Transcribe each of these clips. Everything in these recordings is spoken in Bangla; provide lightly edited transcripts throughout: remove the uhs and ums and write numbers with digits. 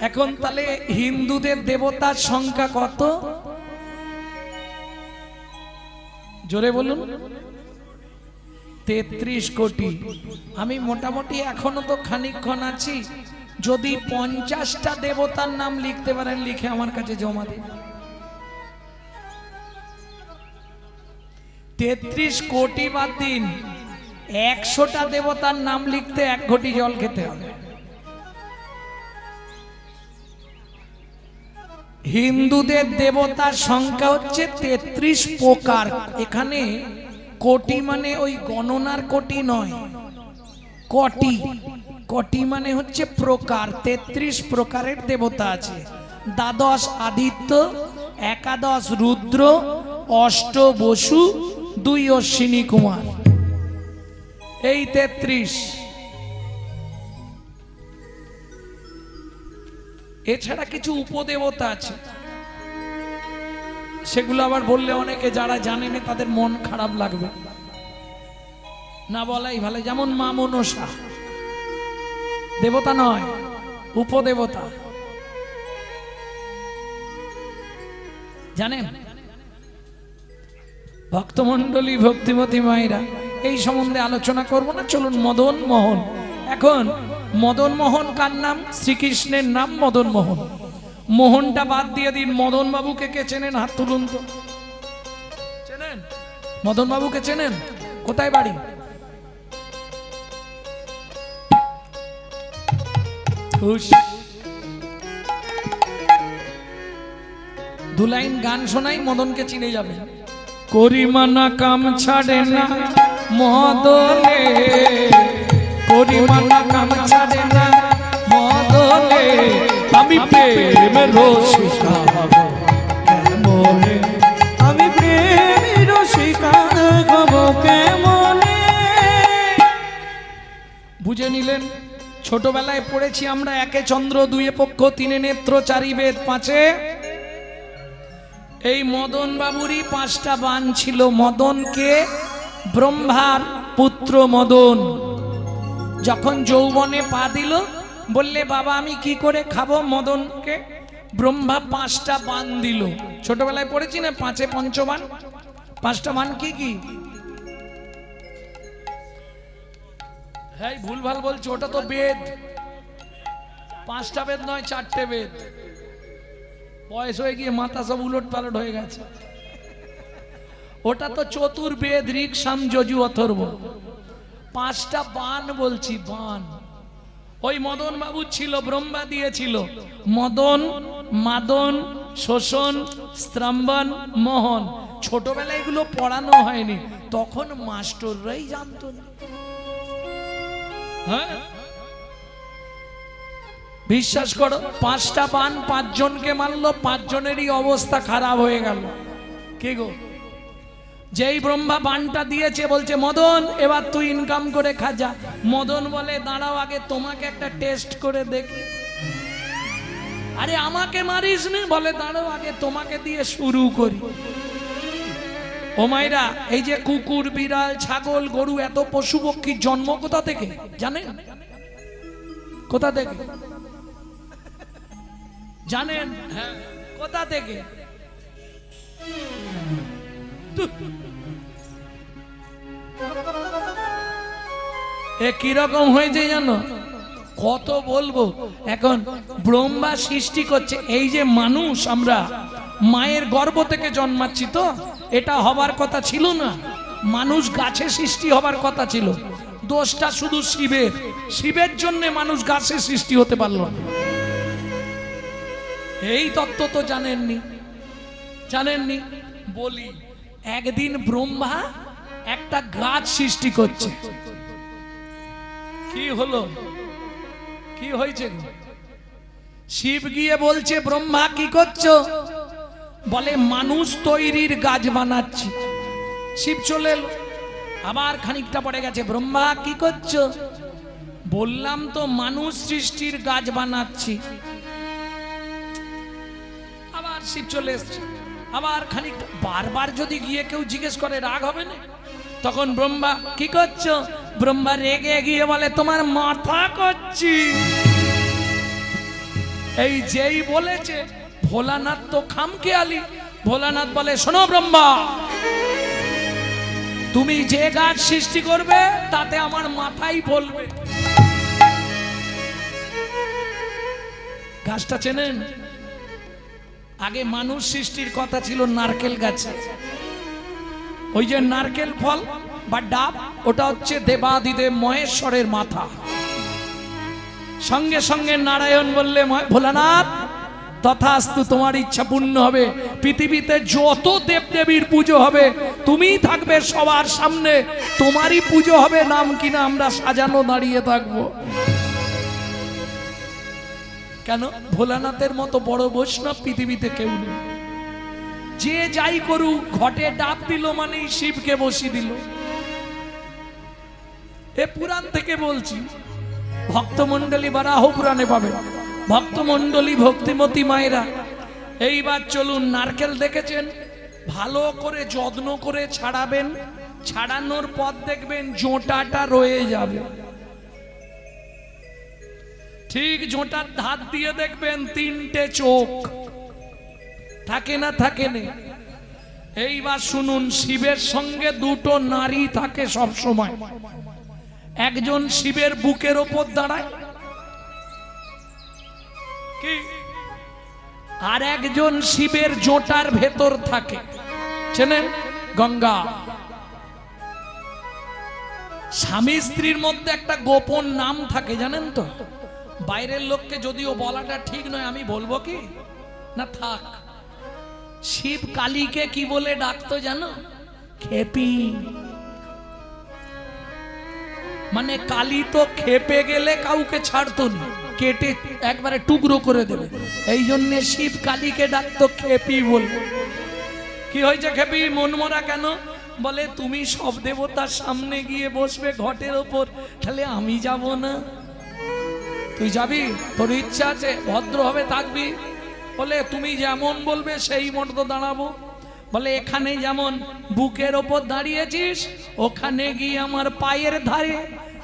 এখন তাহলে হিন্দুদের দেবতার সংখ্যা কত? জোরে বলুন। 33 কোটি। আমি মোটামুটি এখনো তো খানিকক্ষণ আছি, যদি 50টা দেবতার নাম লিখতে পারেন লিখে আমার কাছে জমা দিন। 33 কোটি বাদ দিন, 100টা দেবতার নাম লিখতে 1 ঘটি জল খেতে হবে। হিন্দুদের দেবতার সংখ্যা হচ্ছে 33 প্রকার। এখানে কোটি মানে ওই গণনার কোটি নয়, কোটি। কোটি মানে হচ্ছে প্রকার। 33 প্রকারের দেবতা আছে। দ্বাদশ আদিত্য, একাদশ রুদ্র, অষ্ট বসু, 2 অশ্বিনী কুমার, এই 33। এছাড়া কিছু উপদেবতা আছে, সেগুলো আবার বললে অনেকে যারা জানেন তাদের মন খারাপ লাগবে, না বলাই ভালো। যেমন মা মনসা দেবতা নয়, উপদেবতা। জানেন ভক্তমন্ডলী, ভক্তিমতী মায়েরা, এই সম্বন্ধে আলোচনা করব না। চলুন মদন মোহন। এখন মদন মোহন কার নাম? শ্রীকৃষ্ণের নাম মদন মোহন। মোহনটা বাদ দিয়ে দিন। মদন বাবুকে কে চেনেন? হাত তুলুন তো। চেনেন মদন বাবুকে? চেনেন? কোথায় বাড়ি? দু লাইন গান শোনাই, মদনকে চিনে যাবে। করিমানা কাম ছাড়ে না মদনে, করিমানা কাম ছাড়ে না মদনে, আমি প্রেমের রসিকা হব কেমনে, আমি প্রেমের রসিকা হব কেমনে। বুঝে নিলেন? ছোটবেলায় পড়েছি আমরা, একে চন্দ্র, দুয়ে পক্ষ, তিনে নেত্র, চারি বেদ, পাঁচে। এই মদন বাবুরই 5টা বাণ ছিল। মদনকে ব্রহ্মার পুত্র মদন যখন যৌবনে পা দিল, বললে বাবা আমি কি করে খাবো? মদনকে ব্রহ্মা 5টা বাণ দিল। ছোটবেলায় পড়েছি না, 5এ পঞ্চবাণ। 5টা বাণ কি কি? হ্যাঁ, ভুল ভাল বলছি, ওটা তো বেদ। 5টা বেদ নয়, 4টে বেদ। বয়স হয়ে গিয়ে মাথা সব উলট পালট হয়ে গেছে। ওটা তো চতুর্বেদ, ঋক, সাম, যজু, অথর্ব। 5টা বাণ বলছি, বাণ। ওই মদন বাবু ছিল, ব্রহ্মা দিয়েছিল। মদন, মাদন, শোষণ, স্ত্রম্বন, মোহন। ছোটবেলায় এগুলো পড়ানো হয়নি, তখন মাস্টাররাই জানতো না। হ্যাঁ, বিশ্বাস করো, 5টা বাণ 5 জনকে মারলো, 5 জনেরই অবস্থা খারাপ হয়ে গেল। কে গো? যেই ব্রহ্মা বাণটা দিয়েছে, বলছে মদন এবার তুই ইনকাম করে খাজা। মদন বলে দাঁড়াও, আগে তোমাকে একটা টেস্ট করে দেখি। আরে আমাকে মারিস নি? বলে দাঁড়াও, আগে তোমাকে দিয়ে শুরু করি। ও মাইরা, এই যে কুকুর, বিড়াল, ছাগল, গরু, এত পশু পক্ষীর জন্ম কোথা থেকে জানেন? কোথা থেকে জানেন? হ্যাঁ, কোথা থেকে? এ কিরকম হয়েছে জানো? কত বলবো। এখন ব্রহ্মা সৃষ্টি করছে। এই যে মানুষ, আমরা মায়ের গর্ভ থেকে জন্মাচ্ছি, তো এটা হবার কথা ছিল না। মানুষ গাছে সৃষ্টি হবার কথা ছিল। দোষটা শুধু শিবের। শিবের জন্য মানুষ গাছে সৃষ্টি হতে পারলো না। এই তত্ত্ব তো জানেননি। জানেননি? বলি, একদিন ব্রহ্মা একটা গাছ সৃষ্টি করছে। কি হলো? কি হয়েছে? শিব গিয়ে বলছে ব্রহ্মা কি করছো? বলে মানুষ তৈরির গাছ বানাচ্ছি। শিব চলে এলো, আবার খানিকটা পড়ে গেছে, ব্রহ্মা কি করছো? বললাম তো মানুষ সৃষ্টির গাছ বানাচ্ছি। আবার শিব চলে এসছে, আবার খানিকটা। বারবার যদি গিয়ে কেউ জিজ্ঞেস করে রাগ হবে না? তখন ব্রহ্মা কি করছো? ব্রহ্মা রেগে গিয়ে বলে তোমার মাথা করছি। এই যেই বলেছে ভোলানাথ তো খামখেয়ালি। ভোলানাথ বলে, শোনো ব্রহ্মা, তুমি যে গাছ সৃষ্টি করবে তাতে আমার মাথাই বলবে। গাছটা চেনেন? আগে মানুষ সৃষ্টির কথা ছিল নারকেল গাছে। ওই যে নারকেল ফল বা ডাব, ওটা হচ্ছে দেবাদিদেব মহেশ্বরের মাথা। সঙ্গে সঙ্গে নারায়ণ বললে, ভোলানাথ তথাস্তু, তোমার ইচ্ছা পূর্ণ হবে। পৃথিবীতে যত দেবদেবীর পুজো হবে তুমিই থাকবে সবার সামনে, তোমারই পুজো হবে, নাম কিনা আমরা সাজানো দাঁড়িয়ে থাকবো। কেন? ভোলানাথের মতো বড় বৈষ্ণব পৃথিবীতে কেউ নেই। যে যাই করুক, ঘটে ডাব দিল মানেই শিবকে বসিয়ে দিল। এ পুরাণ থেকে বলছি, ভক্তমণ্ডলী বারাহ পুরাণে পাবেন। ভক্তমণ্ডলী, ভক্তিমতী মায়েরা, এইবার চলুন। নারকেল দেখেছেন, ভালো করে যত্ন করে ছাড়াবেন। ছাড়ানোর পর দেখবেন জোঁটাটা রয়ে যাবে। ঠিক জোঁটার ধার দিয়ে দেখবেন তিনটে চোখ থাকে না, থাকে না। এইবার শুনুন, শিবের সঙ্গে দুটো নারী থাকে সব সময়। একজন শিবের বুকের ওপর দাঁড়ায়, কি, আর একজন শিবের জোটার ভেতর থাকে। চেনেন? গঙ্গা। স্বামী স্ত্রীর মধ্যে একটা গোপন নাম থাকে, জানেন তো? বাইরের লোককে যদিও বলাটা ঠিক নয়, আমি বলবো কি না, থাক। শিব কালীকে কি বলে ডাকতো জানো? খেপি। মানে কালী তো খেপে গেলে কাউকে ছাড়তো না, কেটে একবারে টুকরো করে দেবে। এই জন্য শিব কালীকে ডাকতো খেপি বলবো। কি হয়েছে খেপি, মনমরা কেন? বলে, তুমি সব দেবতার সামনে গিয়ে বসবে ঘটের ওপর, তাহলে আমি যাব না? তুই যাবি? তোর ইচ্ছা আছে, ভদ্রভাবে থাকবি। বলে, তুমি যেমন বলবে সেই মতো দাঁড়াবো। বলে, এখানে যেমন বুকের ওপর দাঁড়িয়েছিস, ওখানে গিয়ে আমার পায়ের ধারে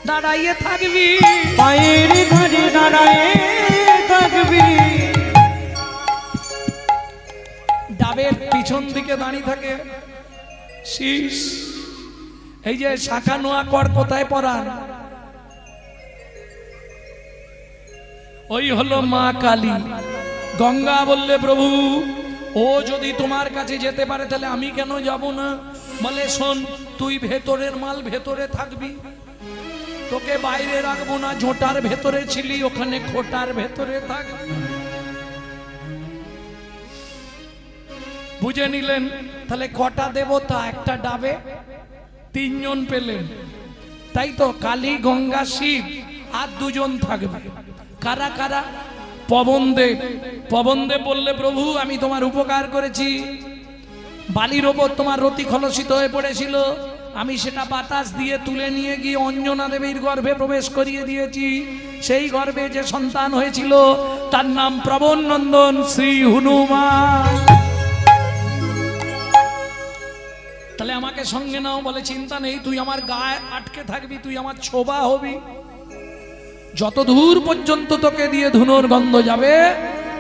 দাঁড়াইয়ে থাকবি। পায়ের ধারে দাঁড়াইয়ে থাকবি। ডাবের পিছন দিকে দাঁড়িয়ে থাকে শীষ। এই যে শাখা নোয়া কর কোথায় পড়ান? ওই হলো মা কালী। গঙ্গা বললে, প্রভু ও যদি তোমার কাছে যেতে পারে তাহলে আমি কেন যাব না? বলে, শোন, তুই ভেতরের মাল ভেতরে থাকবি, তোকে বাইরে রাখবো না। ঝোঁটার ভেতরে ছিলি, ওখানে খোটার ভেতরে থাকবি। বুঝে নিলেন? তাহলে কটা দেবতা একটা ডাবে? তিনজন পেলেন, তাই তো? কালী, গঙ্গা, শিব, আর দুজন থাকবে। কারা কারা? পবনদেব। পবনদেব বললে, প্রভু আমি তোমার উপকার করেছি। বালির ওপর তোমার রতি খলসিত হয়ে পড়েছিল, আমি সেটা বাতাস দিয়ে তুলে নিয়ে গিয়ে অঞ্জনা দেবীর গর্ভে প্রবেশ করিয়ে দিয়েছি। সেই গর্ভে যে সন্তান হয়েছিল তার নাম প্রবণ নন্দন শ্রী হনুমান। তাহলে আমাকে সঙ্গে নাও। বলে, চিন্তা নেই, তুই আমার গায়ে আটকে থাকবি, তুই আমার ছোবা হবি। যত দূর পর্যন্ত তোকে দিয়ে ধুনোর গন্ধ যাবে,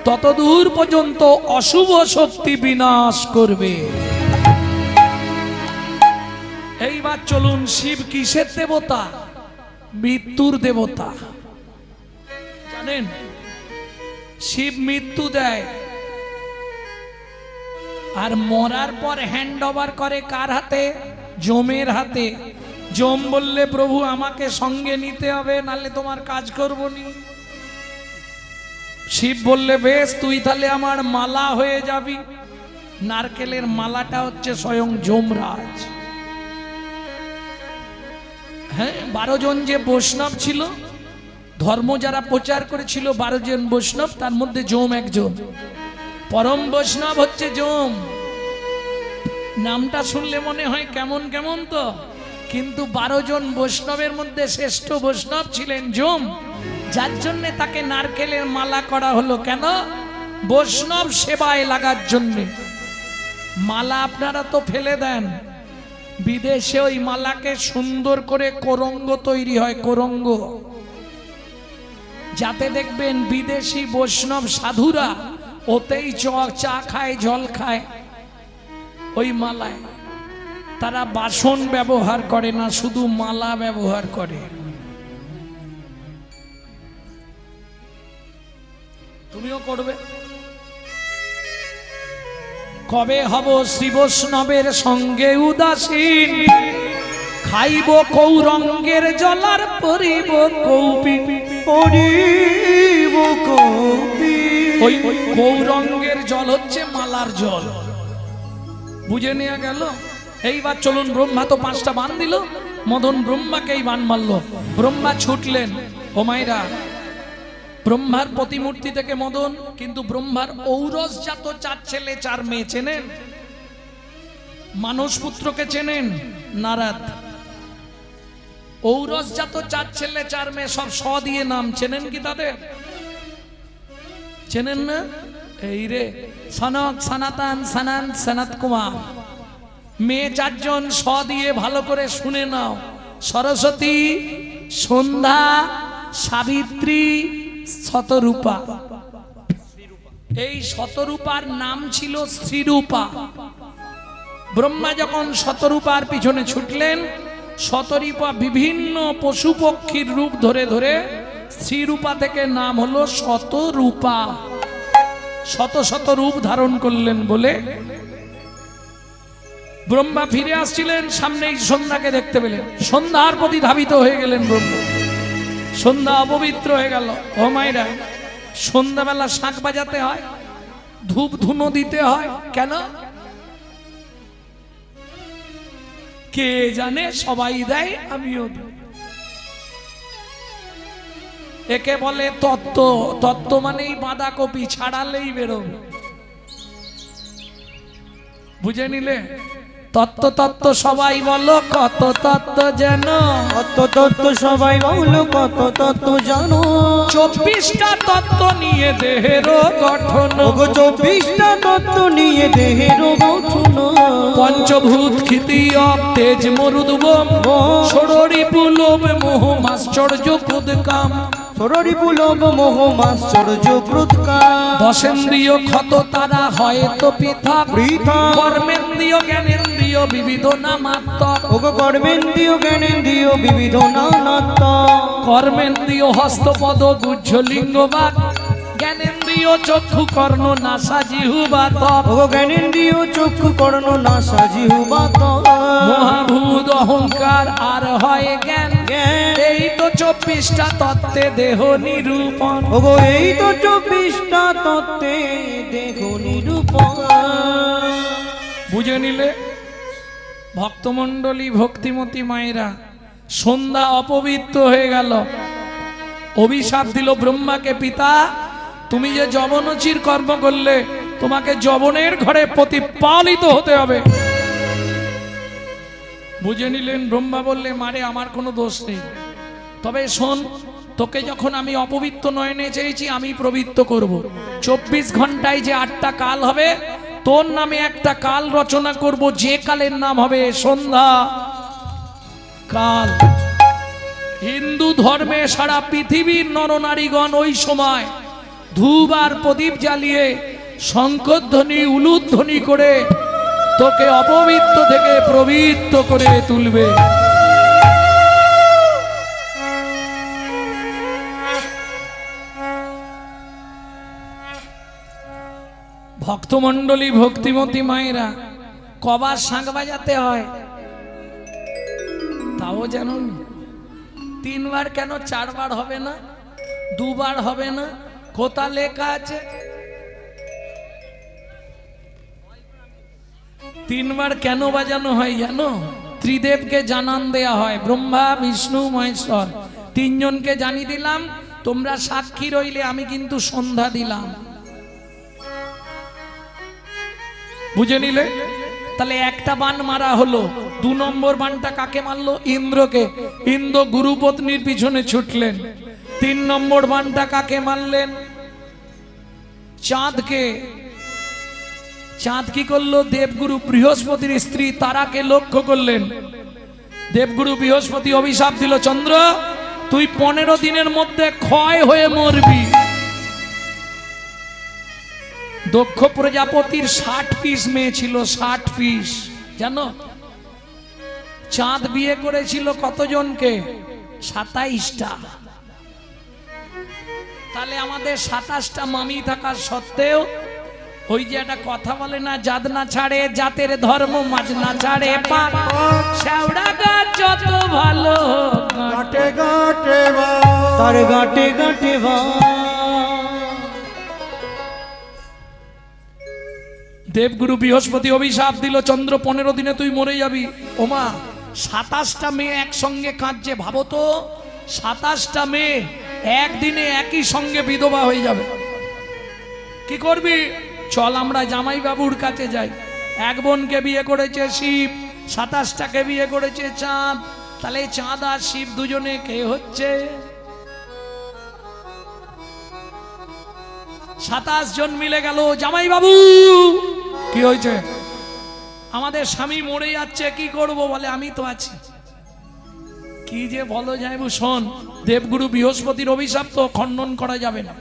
তত দূর পর্যন্ত অশুভ শক্তি বিনাশ করবে। এইবার চলুন, শিব কিসের দেবতা? মৃত্যুর দেবতা। জানেন, শিব মৃত্যু দেয়, আর মরার পর হ্যান্ড ওভার করে কার হাতে? যমের হাতে। যম বললে, প্রভু আমাকে সঙ্গে নিতে হবে, নালে তোমার কাজ করবো নি। শিব বললে, বেশ, তুই তাহলে আমার মালা হয়ে যাবি। নারকেলের মালাটা হচ্ছে স্বয়ং যমরাজ। হ্যাঁ, 12 জন যে বৈষ্ণব ছিল, ধর্ম যারা প্রচার করেছিল 12 জন বৈষ্ণব, তার মধ্যে যম একজন। পরম বৈষ্ণব হচ্ছে যম। নামটা শুনলে মনে হয় কেমন কেমন তো, কিন্তু 12 জন বৈষ্ণবের মধ্যে শ্রেষ্ঠ বৈষ্ণব ছিলেন যম, যার জন্য তাকে নারকেলের মালা করা হলো। কেন? বৈষ্ণব সেবায় লাগার জন্য। মালা আপনারা তো ফেলে দেন, বিদেশে ওই মালাকে সুন্দর করে কোরঙ্গ তৈরি হয়। কোরঙ্গ যাতে দেখবেন বিদেশি বৈষ্ণব সাধুরা ওতেই চা খায়, জল খায়, ওই মালায়। তারা বাসন ব্যবহার করে না, শুধু মালা ব্যবহার করে। তুমিও করবে। কবে হব শ্রী বৈষ্ণবের সঙ্গে উদাসীন, খাইব কৌরঙ্গের জলার পরিব কৌপি, পরিব কৌপি। ওই কৌরঙ্গের জল হচ্ছে মালার জল, বুঝে নেওয়া গেল। এইবার চলুন, ব্রহ্মা তো 5টা বান দিল, মদন ব্রহ্মাকেই বান মারল। ব্রহ্মা ছুটলেন। ও মাইরা, ব্রহ্মার প্রতিমূর্তি থেকে মদন, কিন্তু ব্রহ্মার ঔরস জাত 4 ছেলে 4 মেয়ে চেনেন? মানস পুত্রকে চেনেন? নারদ। ঔরস জাত 4 ছেলে 4 মেয়ে, সব স দিয়ে নাম, চেনেন কি তাদের? চেনেন না? এই রে, সনক, সনাতন, সনন, সনত কুমার। মেয়ে 4 জন, স দিয়ে ভালো করে শুনে নাও। সরস্বতী, সন্ধ্যা, সাবিত্রী, শতরূপা। এই শতরূপার নাম ছিল শ্রীরূপা। ব্রহ্মা যখন শতরূপার পিছনে ছুটলেন, শতরূপা বিভিন্ন পশু পক্ষীর রূপ ধরে ধরে শ্রীরূপা থেকে নাম হলো শতরূপা। শত শত রূপ ধারণ করলেন বলে ব্রহ্মা ফিরে আসছিলেন, সামনেই সন্ধ্যাকে দেখতে পেলেন। সন্ধ্যার প্রতি ধাবিত হয়ে গেলেন ব্রহ্মা। সন্ধ্যা অপবিত্র হয়ে গেল। ও মাইরা, সন্ধ্যাবেলা শাঁখ বাজাতে হয়, ধূপ ধুনো দিতে হয়, কেন? কে জানে, সবাই দেয়, আমিও দিই। একে বলে তত্ত্ব। তত্ত্ব মানেই বাঁধাকপি, ছাড়ালেই বেরোবে। বুঝে নিলে? তত্ত্ব তত্ত্ব সবাই বলো, কত তত্ত্ব যেন, কত তত্ত্ব সবাই বলো, কত তত্ত্ব জানো। 24টা তত্ত্ব নিয়ে দেহের গঠন, 24টা তত্ত্ব নিয়ে দেহের গঠন। পঞ্চভূত ক্ষিতি অব তেজ মরুদ্গম, ষড়রি পুলব মোহ মাশ্চর্য কুদকাম, ষড়রি পুলব মোহ মাশ্চর্য ক্রোধকাম। দশেন্দ্রিয় ক্ষত তারা হয়তো পৃথক, পৃথক। কর্মেন্দ্রিয় জ্ঞানেন্দ্রিয় বিবিধ নামাত্মক, ওগো কর্মেন্দ্রিয় জ্ঞানেন্দ্রিয় বিবিধ নানাত্মক। কর্মেন্দ্রিয় হস্তপদ গুহ্য লিঙ্গ বাক, জ্ঞানেন্দ্রিয় চক্ষু কর্ণ নাসা জিহ্বা ত্বক, ওগো জ্ঞানেন্দ্রিয় চক্ষু কর্ণ নাসা জিহ্বা ত্বক। মহাভূত অহংকার আর হয় জ্ঞান, জ্ঞান। এই তো 24টা তত্ত্বে দেহ নিরূপণ। ওগো এই তো 24টা তত্ত্বে দেহ নিরূপণ। বুঝে নিলে? ভক্তমণ্ডলী, ভক্তিমতী মায়েরা, সন্ধ্যা অপবিত্র হয়ে গেল। অভিশাপ দিল ব্রহ্মাকে, পিতা তুমি যে যবনোচির কর্ম করলে, তোমাকে যবনের ঘরে প্রতিপালিত হতে হবে। বুঝে নিলেন? ব্রহ্মা বললে, মারে আমার কোনো দোষ নেই, তবে শোন, তোকে যখন আমি অপবিত্র নয়নে চেয়েছি, আমি পবিত্র করব। 24 ঘন্টায় যে 8টা কাল হবে, তোর নামে একটা কাল রচনা করব, যে কালের নাম হবে সন্ধ্যা কাল। হিন্দু ধর্মে সারা পৃথিবীর নরনারীগণ ওই সময় ধূপ আর প্রদীপ জ্বালিয়ে শঙ্খধ্বনি উলুধ্বনি করে তোকে অপবিত্র থেকে পবিত্র করে তুলবে। ভক্তমণ্ডলী, ভক্তিমতী মায়েরা, কবার শাঁখ বাজাতে হয় তাও জানুন? 3 বার কেন? 4 বার হবে না? 2 বার হবে না? কোথা লেখা আছে? 3 বার কেন বাজানো হয় জানো? ত্রিদেবকে জানান দেয়া হয়, ব্রহ্মা বিষ্ণু মহেশ্বর 3 জনকে জানিয়ে দিলাম, তোমরা সাক্ষী রইলে আমি কিন্তু সন্ধ্যা দিলাম। বুঝে নিলে? তাহলে একটা বান মারা হলো। 2 নম্বর বানটা কাকে মারলো? ইন্দ্রকে। ইন্দ্র গুরুপত্নীর পিছনে ছুটলেন। 3 নম্বর বানটা কাকে মারলেন? চাঁদকে। চাঁদ কি করলো? দেবগুরু বৃহস্পতির স্ত্রী তারাকে লক্ষ্য করলেন। দেবগুরু বৃহস্পতি অভিশাপ দিল, চন্দ্র তুই 15 দিনের মধ্যে ক্ষয় হয়ে মরবি। দক্ষ প্রজাপতির 60 পিস মেয়ে ছিল, 60 পিস, জানো? চাঁদ বিয়ে করেছিল কতজনকে? 27টা। তাহলে আমাদের 27টা মামি থাকার সত্ত্বেও ওই যে একটা কথা বলে না, জাত না ছাড়ে জাতের ধর্ম, মাছ না ছাড়ে পাপ, শেওড়া গাছ যত ভালো গাটে গাটে তার গাটে গাটে দেবগুরু বৃহস্পতি অভিশাপ দিল, চন্দ্র 15 দিনে তুই মরে যাবি। ওমা, 27টা মেয়ে একসঙ্গে কাঁদছে। ভাবো তো, 27টা মেয়ে একদিনে একই সঙ্গে বিধবা হয়ে যাবে। কি করবি? চল আমরা জামাই বাবুর কাছে যাই। এক বোনকে বিয়ে করেছে শিব, 27টাকে বিয়ে করেছে চাঁদ। তাহলে চাঁদ আর শিব দুজনে কে হচ্ছে? 27 জন মিলে গেল। জামাই বাবু, কি হয়েছে? আমাদের স্বামী মরে যাচ্ছে, কি করব? বলে আমি তো আছি। কি যে বলো যাইবু, শোন, দেবগুরু বৃহস্পতির অভিশাপ তো খণ্ডন করা যাবে না।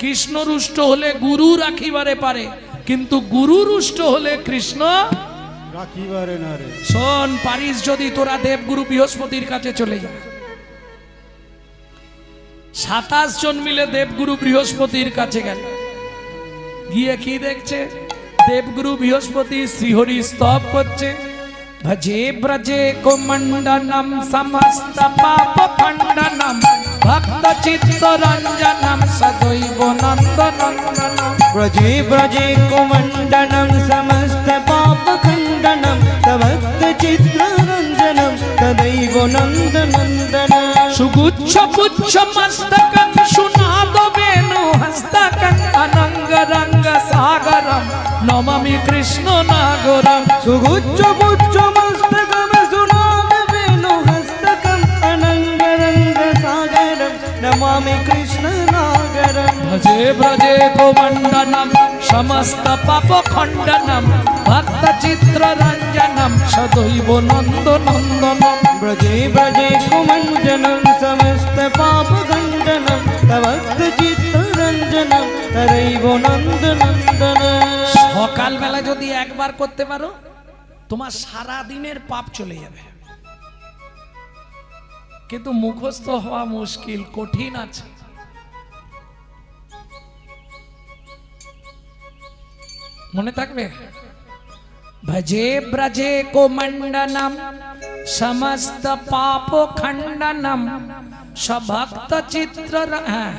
কৃষ্ণ রুষ্ট হলে গুরু রাখিবারে পারে, কিন্তু গুরু রুষ্ট হলে কৃষ্ণ রাখিবারে না রে। শোন, পারিস যদি তোরা দেবগুরু বৃহস্পতির কাছে চলে যা। 27 জন মিলে দেবগুরু বৃহস্পতির কাছে গেল। গিয়ে কি দেখছে? দেবগুরু বৃহস্পতি শ্রীহরি স্তব করছে। ভজে ব্রজে কুমণ্ডনম সমস্ত পাপ খণ্ডনম ভক্ত চিত্ত রঞ্জনম সদৈব নন্দনন্দনম। ব্রজে ব্রজে কুমণ্ডনম সমস্ত পাপ খণ্ডনম ভক্ত চিত্ত রঞ্জনম তদৈব নন্দনন্দনম। সুগুচ্ছ পুচ্ছ মস্তকং সুনাদ বেণু হস্তকং অনঙ্গ রঙ্গ সাগরম নমামি কৃষ্ণ নাগরম। সুগুচ্ছ পুচ্ছ মস্তকম সুনাদ বেণু হস্তকম অনঙ্গ রঙ্গ সাগরম নমামি কৃষ্ণ নাগরম। ভজে ব্রজে গোমণ্ডনম সমস্ত পাপ খণ্ডনম ভক্ত চিত্র রঞ্জনম সদৈব নন্দ নন্দনম। ব্রজে ব্রজে কুমণ্ডনম সমস্ত পাপ খণ্ডনম ভক্ত চিত্ত রঞ্জনম তদৈব নন্দনন্দনম। সকালবেলা যদি একবার করতে পারো, তোমার সারা দিনের পাপ চলে যাবে। কিন্তু মুখস্থ হওয়া মুশকিল, কঠিন আছে। মনে থাকবে? ভজে ব্রজে কোমণ্ডনম সমস্ত পাপ খণ্ডনম সভক্ত চিত্র। হ্যাঁ,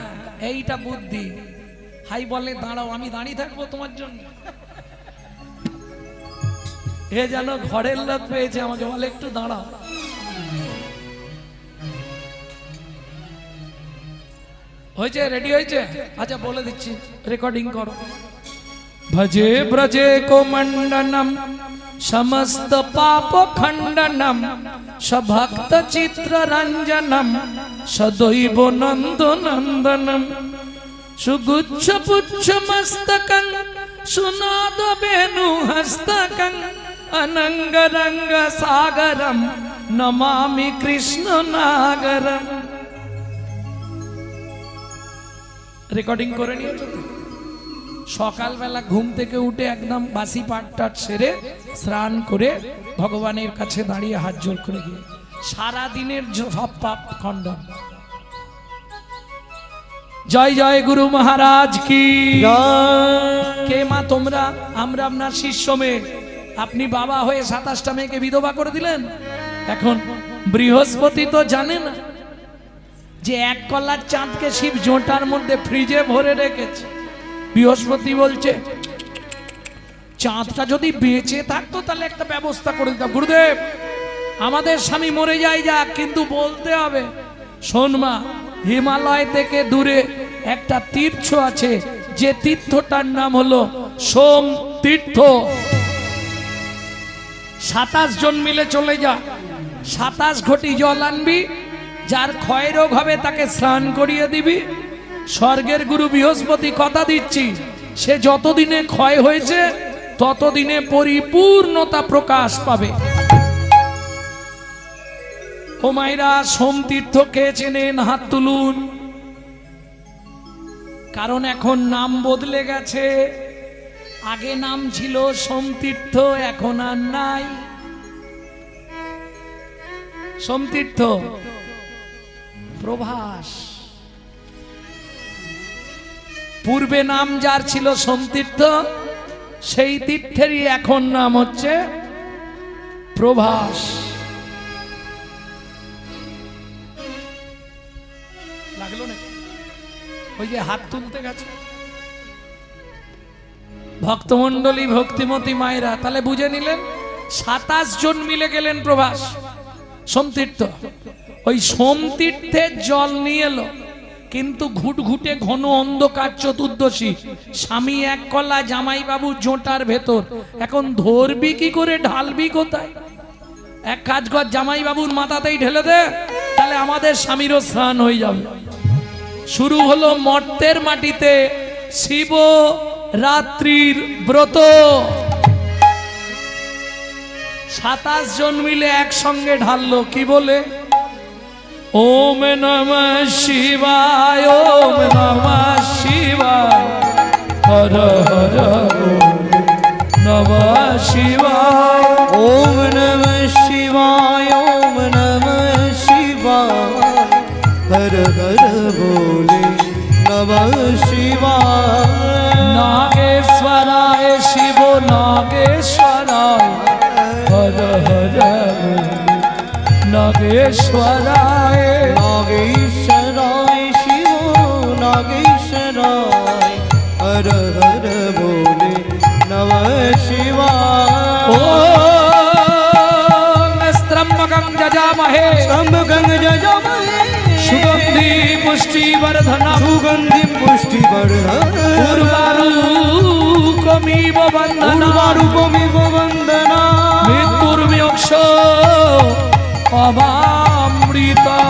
এইটা বুদ্ধি। হাই বলে দাঁড়াও, আমি দাঁড়িয়ে থাকবো তোমার জন্য। এ যেন ঘরের লোক পেয়েছে, আমাকে বলে একটু দাঁড়াও। হয়েছে? রেডি হয়েছে? আচ্ছা বলে দিচ্ছি, রেকর্ডিং করো। ভজে ব্রজে কোমণ্ডনম সমস্ত পাপ খণ্ডনম সভক্ত চিত্র রঞ্জনম সদৈব নন্দ নন্দনম। সুগুচ্ছ পুচ্ছ মস্তকং সুনাদ বেণু হস্তকং অনঙ্গ রঙ্গ সাগরম নমামি কৃষ্ণ নাগরম। রেকর্ডিং করে নিয়েছো তো? সকালবেলা ঘুম থেকে উঠে একদম বাসি পাট টাট সেরে স্নান করে ভগবানের কাছে দাঁড়িয়ে হাত জোর করে গিয়ে সারা দিনের সব পাপ খণ্ডন। জয় জয় গুরু মহারাজ কি। কে মা তোমরা? আমরা আপনার শিষ্য মেয়ে। আপনি বাবা হয়ে 27টা মেয়েকে বিধবা করে দিলেন। এখন বৃহস্পতি তো জানে না যে 1 কলার চাঁদকে শিব জোটার মধ্যে ফ্রিজে ভরে রেখেছে। বৃহস্পতি বলছে, চাঁদটা যদি বেঁচে থাকতো তাহলে একটা ব্যবস্থা করে দিতাম। গুরুদেব, আমাদের স্বামী মরে যায় যাক, কিন্তু বলতে হবে, শোন মা, হিমালয় থেকে দূরে একটা তীর্থ আছে, যে তীর্থটার নাম হলো সোম তীর্থ। 27 জন মিলে চলে যা, 27 ঘটি জল আনবি, যার ক্ষয় রোগ হবে তাকে স্নান করিয়ে দিবি। স্বর্গের গুরু বৃহস্পতি কথা দিচ্ছি, সে যতদিনে ক্ষয় হয়েছে ততদিনে পরিপূর্ণতা প্রকাশ পাবে। ও মায়েরা, সোমতীর্থ কে চেনেন? হাত তুলুন। কারণ এখন নাম বদলে গেছে। আগে নাম ছিল সোমতীর্থ, এখন আর নাই। সোমতীর্থ প্রভাস, পূর্বে নাম যার ছিল সোমতীর্থ, সেই তীর্থেরই এখন নাম হচ্ছে প্রভাস। লাগলো না? ওই যে হাত তুলতে গেছে ভক্তমণ্ডলী, ভক্তিমতী মায়েরা, তাহলে বুঝে নিলেন 27 জন মিলে গেলেন প্রভাস সোমতীর্থ। ওই সোমতীর্থের জল নিয়ে এলো, কিন্তু ঘুটঘুটে ঘন অন্ধকার চতুর্দশী, স্বামী এক কলা, জামাইবাবু জোটার ভেতর। এখন ধরবি কি করে, ঢালবি কোথায়? এক কাজ কর, জামাইবাবুর মাথাতেই ঢেলে দে, তাহলে আমাদের স্বামীরও স্নান হয়ে যাবে। শুরু হলো মর্তের মাটিতে শিব রাত্রির ব্রত। 27 জন মিলে একসঙ্গে ঢাললো, কি বলে? ওম নমঃ শিবায়, ওম নমঃ শিবায়, হর হর নমঃ শিবায়, ওম নমঃ শিবায়, ওম নমঃ শিবায়, হর হর বলে নমঃ শিবায়। নাগেশ্বরায় শিব নাগেশ্বরায়, হর হর নাগেশ্বরায়, নাগেশ্বরায় শিব নাগেশ্বরায়, হর হর বলে নমঃ শিবায়। ওম স্তম্ভকং যজামহে, স্তম্ভকং যজামহে, সুগন্ধি পুষ্টিবর্ধনম, সুগন্ধি পুষ্টিবর্ধনম, উর্বারুকমিব বন্দনা, উর্বারুকমিব বন্দনা, মৃত্যুর্মোক্ষ অবামৃতা।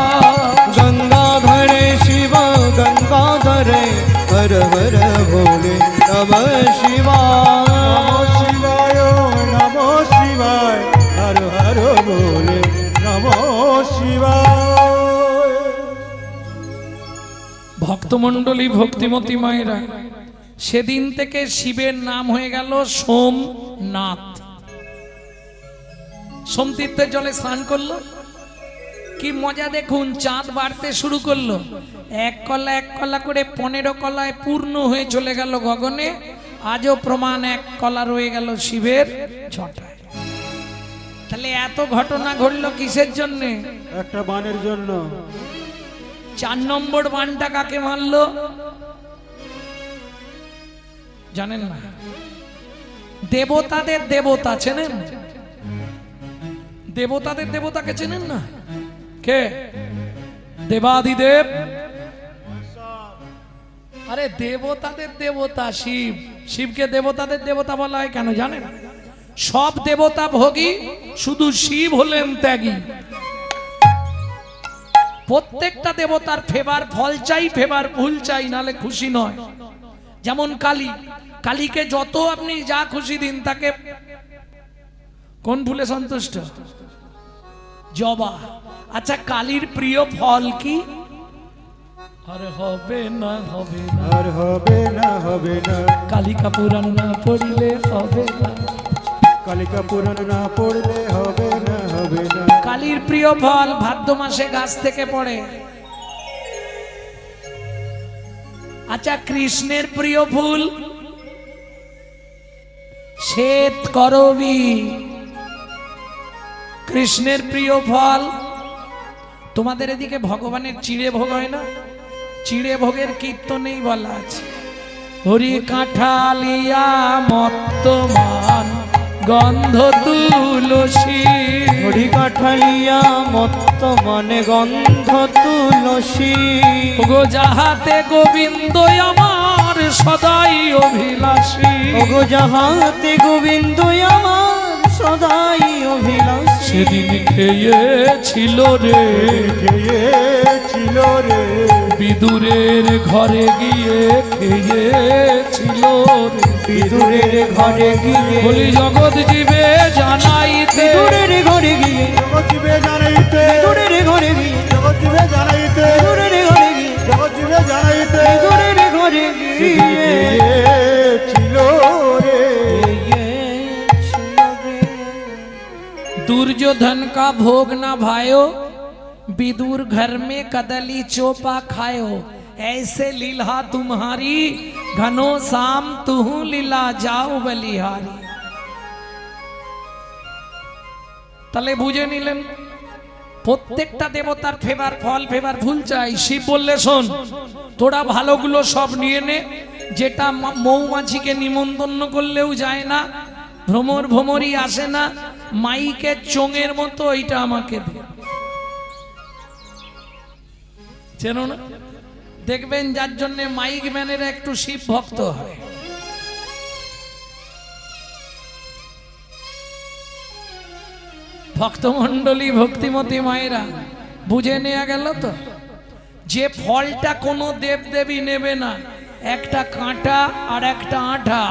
গঙ্গাধরে শিব গঙ্গাধরে, হর হর ভোলে নমঃ শিবায়। শিবায় নমঃ শিবায়, হর হর ভোলে নমঃ শিবায়। ভক্তমণ্ডলী, ভক্তিমতী মায়েরা, সেদিন থেকে শিবের নাম হয়ে গেল সোমনাথ। সোমতীর্থের জলে স্নান করলো, কি মজা দেখুন, চাঁদ বাড়তে শুরু করলো। এক কলা এক কলা করে 15 কলায় পূর্ণ হয়ে চলে গেল গগনে। আজও প্রমাণ, এক কলা রয়ে গেল শিবের জটায়। তাহলে এত ঘটনা ঘটলো কিসের জন্যে? একটা বানের জন্য। 4 নম্বর বানটা কাকে মারলো জানেন না? দেবতাদের দেবতা চেনেন? দেবতাদের দেবতাকে চেনেন না? কে? দেবাদিদেব। আরে দেবতাদের দেবতা শিব। শিবকে দেবতাদের দেবতা বলা হয় কেন জানেন? সব দেবতা ভোগী, শুধু শিব হলেন ত্যাগী। প্রত্যেকটা দেবতার ফেভার ফল চাই, ফেভার ভুল চাই, নালে খুশি নয়। যেমন কালী, কালীকে যত আপনি যা খুশি দিন, তাকে কোন ফুলে সন্তুষ্ট? জবা। আচ্ছা, কালীর প্রিয় ফল কি? আর হবে না, হবে না, আর হবে না, হবে না, কালিকা পুরাণ না পড়লে হবে না, কালিকা পুরাণ না পড়লে হবে না, হবে না। কালীর প্রিয় ফল ভাদ্র মাসে গাছ থেকে পড়ে। আচ্ছা, কৃষ্ণের প্রিয় ফুল শ্বেত করবী। কৃষ্ণের প্রিয় ফল। তোমাদের এদিকে ভগবানের চিড়ে ভোগ হয় না? চিড়ে ভোগের কীর্তনেই বলা আছে, হরি কাঁঠালিয়া মত্তমান গন্ধ তুলসী, হরি কাঠালিয়া মত্ত মানে গন্ধ তুলসী। ওগো যাহাতে গোবিন্দ আমার সদাই অভিলাষী, ওগো যাহাতে গোবিন্দ আমার সদাই অভিলাষী। সেদিন খেয়েছিল রে, খেয়েছিল রে, বিদুরের ঘরে গিয়ে খেয়েছিল রে। বিদুরের ঘরে গিয়ে, বলি জগৎ জীবে জানাইতে, বিদুরের ঘরে গিয়ে, জগৎজীবে জানাইতে, বিদুরের ঘরে গিয়ে, জগৎজীবে জানাইতে, বিদুরের ঘরে গিয়ে, জগৎজীবে জানাইতে, বিদুরের ঘরে গিয়ে খেয়েছিল রে। दुर्योधन का भोग न भायो, विदुर घर में कदली चोपा खायो। ऐसे लीला तुम्हारी, घनो शाम तुहु लीला जाओ बलिहारी। তাহলে বুঝে নিলেন প্রত্যেকটা দেবতার ফেভার ফল ফেভার ফুল চাই। শিব বললে শোন, তোরা ভালোগুলো সব নিয়ে নে, যেটা মৌমাছিকে নিমন্ত্রণ করলেও যায় না, ভ্রমর ভ্রমরই আসে না, মাইকের চোঙের মতো ওইটা আমাকে দে। চেনো না? দেখবেন যার জন্য মাইক ম্যানেরা একটু শিব ভক্ত হয়। ভক্তমণ্ডলী ভক্তিমতী মায়েরা বুঝে নেওয়া গেল তো, যে ফলটা কোনো দেব দেবী নেবে না, একটা কাঁটা আর একটা আঠা,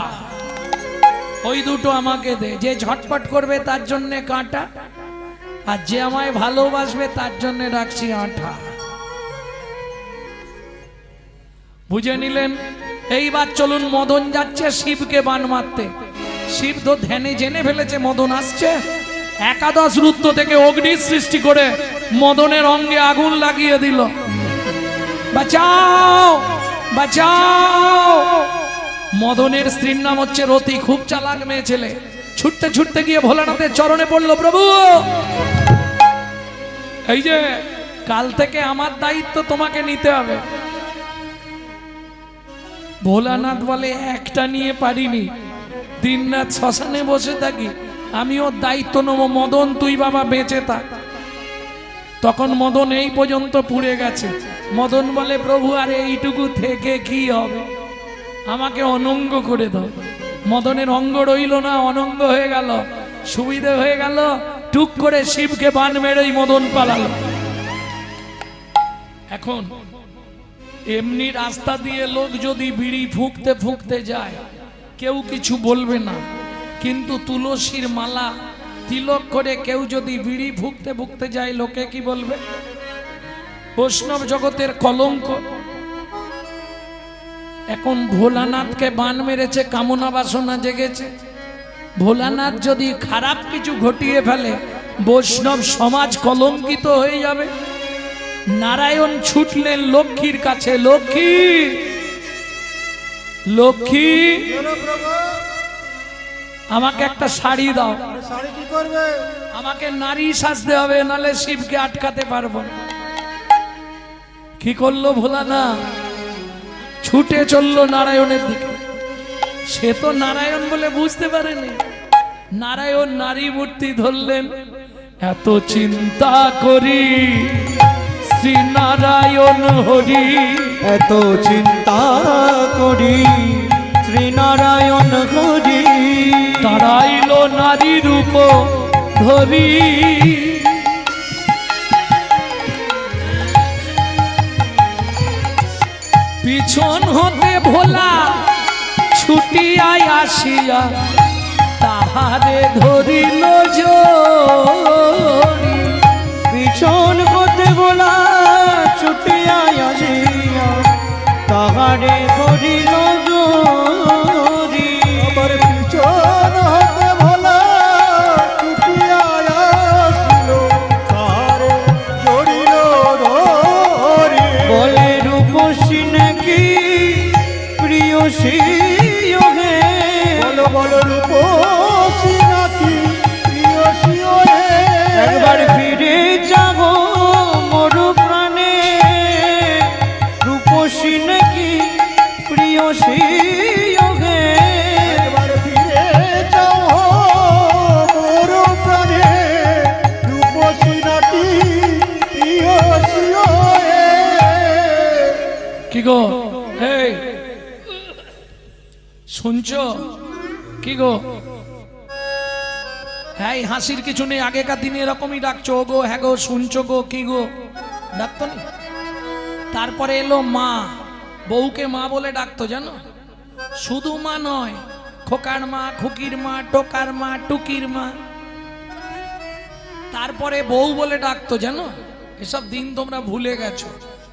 ওই দুটো আমাকে দে। যে ঝটপট করবে তার জন্য কাঁটা, আর যে আমায় ভালোবাসবে তার জন্য রাখছি আঠা। বুঝে নিলেন? এইবার চলুন, মদন যাচ্ছে শিবকে বান মারতে। শিব তো ধ্যানে জেনে ফেলেছে মদন আসছে, একাদশ রুদ্র থেকে অগ্নি সৃষ্টি করে মদনের অঙ্গে আগুন লাগিয়ে দিল। বাঁচাও বাঁচাও। মদনের স্ত্রীর নাম হচ্ছে রতি, খুব চালাক মেয়ে ছেলে। ছুটতে ছুটতে গিয়ে ভোলানাথের চরণে পড়লো, প্রভু এই যে কাল থেকে আমার দায়িত্ব তোমাকে নিতে হবে। ভোলানাথ বলে, একটা নিয়ে পারিনি, দিন রাত শ্মশানে বসে থাকি, আমি ওর দায়িত্ব নেব। মদন তুই বাবা বেঁচে থাক। তখন মদন এই পর্যন্ত পুড়ে গেছে। মদন বলে, প্রভু আর এইটুকু থেকে কি হবে, আমাকে অনঙ্গ করে দাও। মদনের অঙ্গ রইল না, অনঙ্গ হয়ে গেল। সুবিধে হয়ে গেল, টুক করে শিবকে বান মেরেই মদন পালালো। এখন এমনি রাস্তা দিয়ে লোক যদি বিড়ি ফুঁকতে ফুঁকতে যায়, কেউ কিছু বলবে না, কিন্তু তুলসীর মালা তিলক করে কেউ যদি বিড়ি ফুঁকতে ফুঁকতে যায়, লোকে কি বলবে? বৈষ্ণব জগতের কলঙ্ক। এখন ভোলানাথকে বান মেরেছে, কামনা বাসনা জেগেছে। ভোলানাথ যদি খারাপ কিছু ঘটিয়ে ফেলে, বৈষ্ণব সমাজ কলঙ্কিত হয়ে যাবে। নারায়ণ ছুটলেন লক্ষ্মীর কাছে, লক্ষ্মী লক্ষ্মী আমাকে একটা শাড়ি দাও। শাড়ি কি করবে? আমাকে নারী সাজতে হবে, নালে শিবকে আটকাতে পারবো না। কি করলো ভোলানাথ? ছুটে চললো নারায়ণের দিকে। সে তো নারায়ণ বলে বুঝতে পারেনি। নারায়ণ নারী মূর্তি ধরলেন। এত চিন্তা করি শ্রী নারায়ণ হরি, এত চিন্তা করি শ্রীনারায়ণ হরি, দাঁড়াইলো নারী রূপ ধরি। পিছন হতে ভোলা ছুটিয়া আসিয়া, তাহারে ধরিল জড়ি। পিছন হতে বলা ছুটিয়া আসিয়া, তাহারে ধরিল জড়ি। আবার পিছন হতে ভোলা ছুটিয়া আসিল, তাহারে ধরিল ধরি। বলে রূপসী নাকি প্রিয়সী হে, বলো বলো রূপসী নাকি প্রিয়সী হে। একবার ফিরে যাব মোর প্রাণে, রূপসী নাকি প্রিয়সী হে। একবার ফিরে যাও মোর প্রাণে, রূপসী নাকি প্রিয়সী হে। কি গো, এই শুনছো? কি গো, হ্যাঁ এই হাসির কিছু নেই, আগেকার দিনে এরকমই ডাকছো, ও গো হ্যাঁ গো শুনছো গো কি গো, ডাকতো নি। তারপরে এলো মা, বউকে মা বলে ডাকতো জানো, শুধু মা নয়, খোকার মা, খুকির মা, টোকার মা, টুকির মা। তারপরে বউ বলে ডাকতো জানো, এসব দিন তোমরা ভুলে গেছো।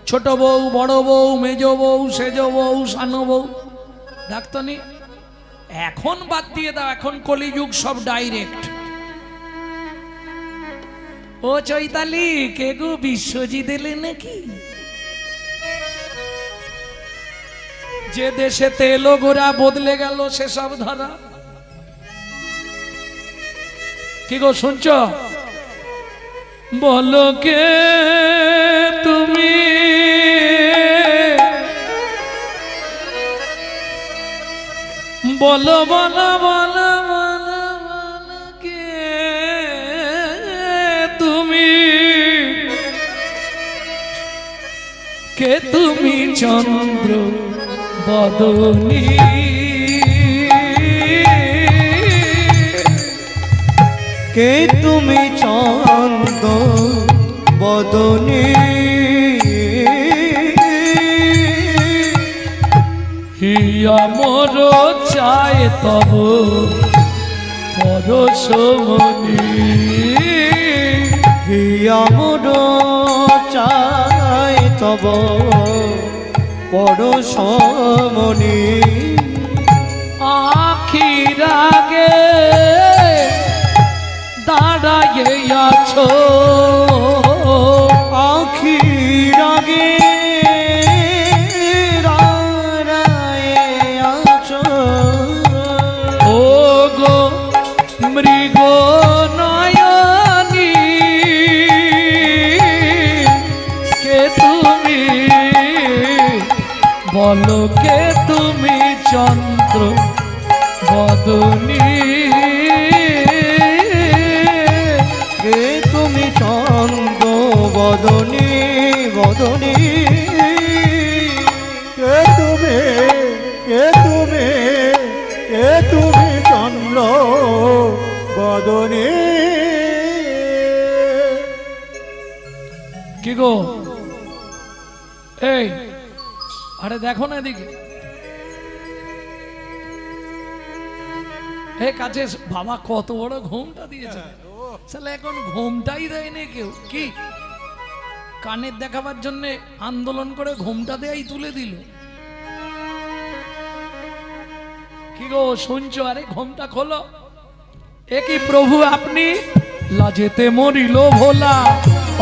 ছোট বউ, বড় বউ, মেজ বউ, সেজ বউ, সানো বউ, ডাকতো নি। এখন বাদ দিয়ে দাও, এখন কলিযুগ, সব ডাইরেক্ট। ও চৈতালি কে গো, বিশ্বজিৎ এলে নাকি? যে দেশে তেল গোড়া বদলে গেল সেসব ধারা। কি গো শুনছ? বলো কে তুমি, বলো বলো বলো বলো বলো কে তুমি, কে তুমি চন্দ্র বদনী, কে তুমি চন্দ্র বদনী, হিয়া মোর চায় তব পরশমণি, হিয়া মোর চাই তব পরশমণি, আখির আগে দাঁড়াইয়ে আছো, আখির আগে দাঁড়ায়ে আছো, ও গো মৃগ নয়নী, কে তুমি, বলো কে তুমি চন্দ্র বদনী, কে তুমি চন্দ্র বদনী বদনী, কে তুমি, কে তুমি, কে তুমি চন্দ্র বদনী। কি গো এই, আরে দেখো না এদিকে, হে কাছে বাবা কত বড় ঘুমটা দিয়েছে, তাহলে এখন ঘুমটাই দেয়নি কেউ, কি কানের দেখাবার জন্য আন্দোলন করে ঘুমটা দেয়াই তুলে দিল। কি গো শুনছো? আরে ঘুমটা খোলো। এ কি প্রভু আপনি? লাজেতে মরিল ভোলা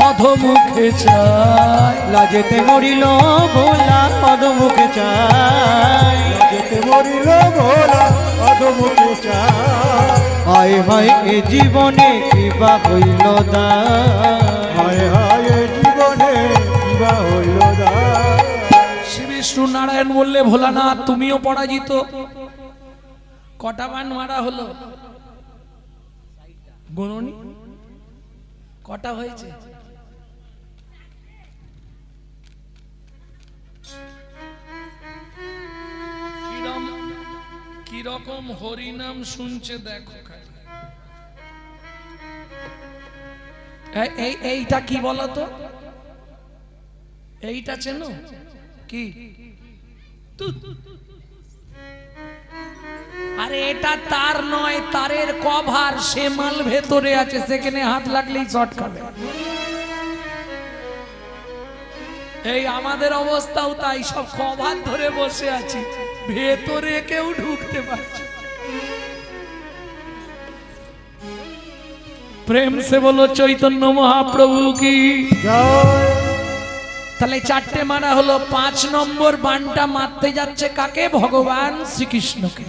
অধমুখে চায়, লাজেতে মরিল ভোলা পদমুখে চাই, যেতে মরিল ভোলা অধমুখে চায়, হায় হায় এ জীবনে কিবা হইল দায়, হায় হায় এ জীবনে কিবা হইল দায়। শ্রী বিষ্ণু নারায়ণ বললে ভোলানাথ তুমিও পরাজিত। কটা বান মারা হলো গুণনি? কটা হয়েছে? কিরকম হরিনাম শুনছে দেখো। এইটা কি বলতো? এইটা চেনো কি? আরে এটা তার নয়, তারের কভার, সে মাল ভেতরে আছে, সেখানে হাত লাগলেই শর্ট খাবে। এই আমাদের অবস্থাও তাই, সব কভার ধরে বসে আছি, ভেতরে কেউ ঢুকতে পারছে। প্রেম সে বলো চৈতন্য মহাপ্রভু কি জয়। তাহলে চারটে মারা হলো। 5 নম্বর বানটা মারতে যাচ্ছে কাকে? ভগবান শ্রীকৃষ্ণকে।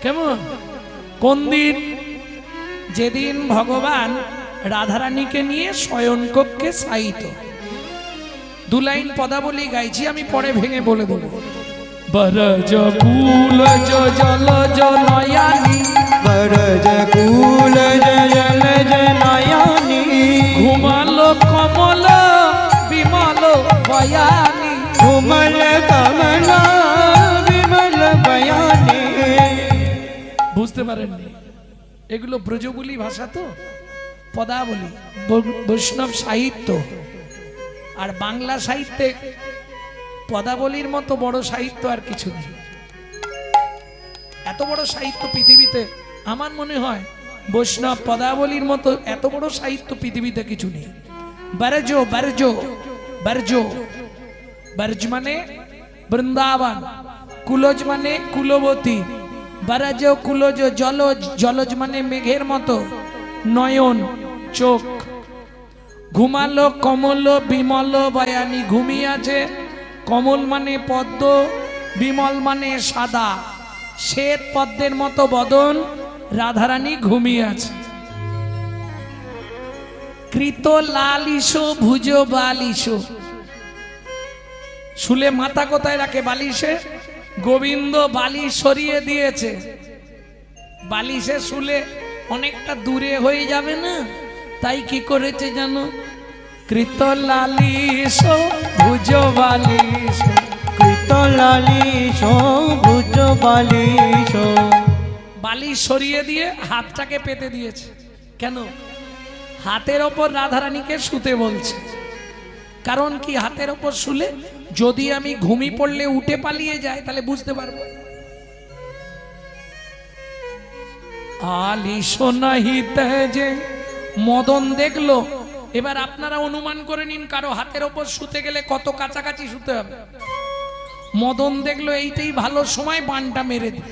কেমন? কোন দিন? যেদিন ভগবান রাধারানীকে নিয়ে শয়নকক্ষে শায়িত। 2 লাইন পদাবলী গাইছি, আমি পরে ভেঙে বলে দেবো। বরজ কুল জল নয়ানি, বরজ কুল জল নয়ানি, ঘুমালো কমল বিমল বয়ানি, ঘুমল কমল বিমল বয়ানি। বুঝতে পারেননি? এগুলো ব্রজবুলি ভাষা তো, পদাবলী, বৈষ্ণব সাহিত্য। আর বাংলা সাহিত্যে পদাবলীর মতো বড় সাহিত্য আর কিছু নেই। এত বড় সাহিত্য পৃথিবীতে আমার মনে হয় বৈষ্ণব পদাবলীর মতো এত বড় সাহিত্য পৃথিবীতে কিছু নেই। বরজো বরজো বরজো, বরজ মানে বৃন্দাবন, কুলজ মানে কুলবতী, বরজ কুলজ জলজ, জলজ মানে মেঘের মতো, নয়ন চোখ, ঘুমালো কমল বিমল বয়ানি, ঘুমিয়ে আছে, কমল মানে পদ্ম, বিমল মানে সাদা, শ্বেত পদ্মের মতো বদন, রাধারানী ঘুমিয়ে আছে। কৃত লালিশো ভুজ বালিশো, শুলে মাথা কোথায় রাখে? বালিশে। গোবিন্দ বালিশ সরিয়ে দিয়েছে, বালিশে শুলে অনেকটা দূরে হয়ে যাবে না, তাই কি করেছে জানো? কৃত লালিশো ভুজ বালিশো, কৃত লালিশ ভুজ বালিশ, বালিশ সরিয়ে দিয়ে হাতটাকে পেতে দিয়েছে। কেন? হাতের ওপর রাধারানীকে শুতে বলছে। কারণ কি? হাতের ওপর শুলে যদি আমি ঘুমি পড়লে উঠে পালিয়ে যাই তাহলে বুঝতে পারবো। আলিশো নাহি তেজে, মদন দেখলো। এবার আপনারা অনুমান করে নিন কারো হাতের ওপর শুতে গেলে কত কাছাকাছি শুতে হবে। মদন দেখলো এইটাই ভালো সময়, বানটা মেরে দিল।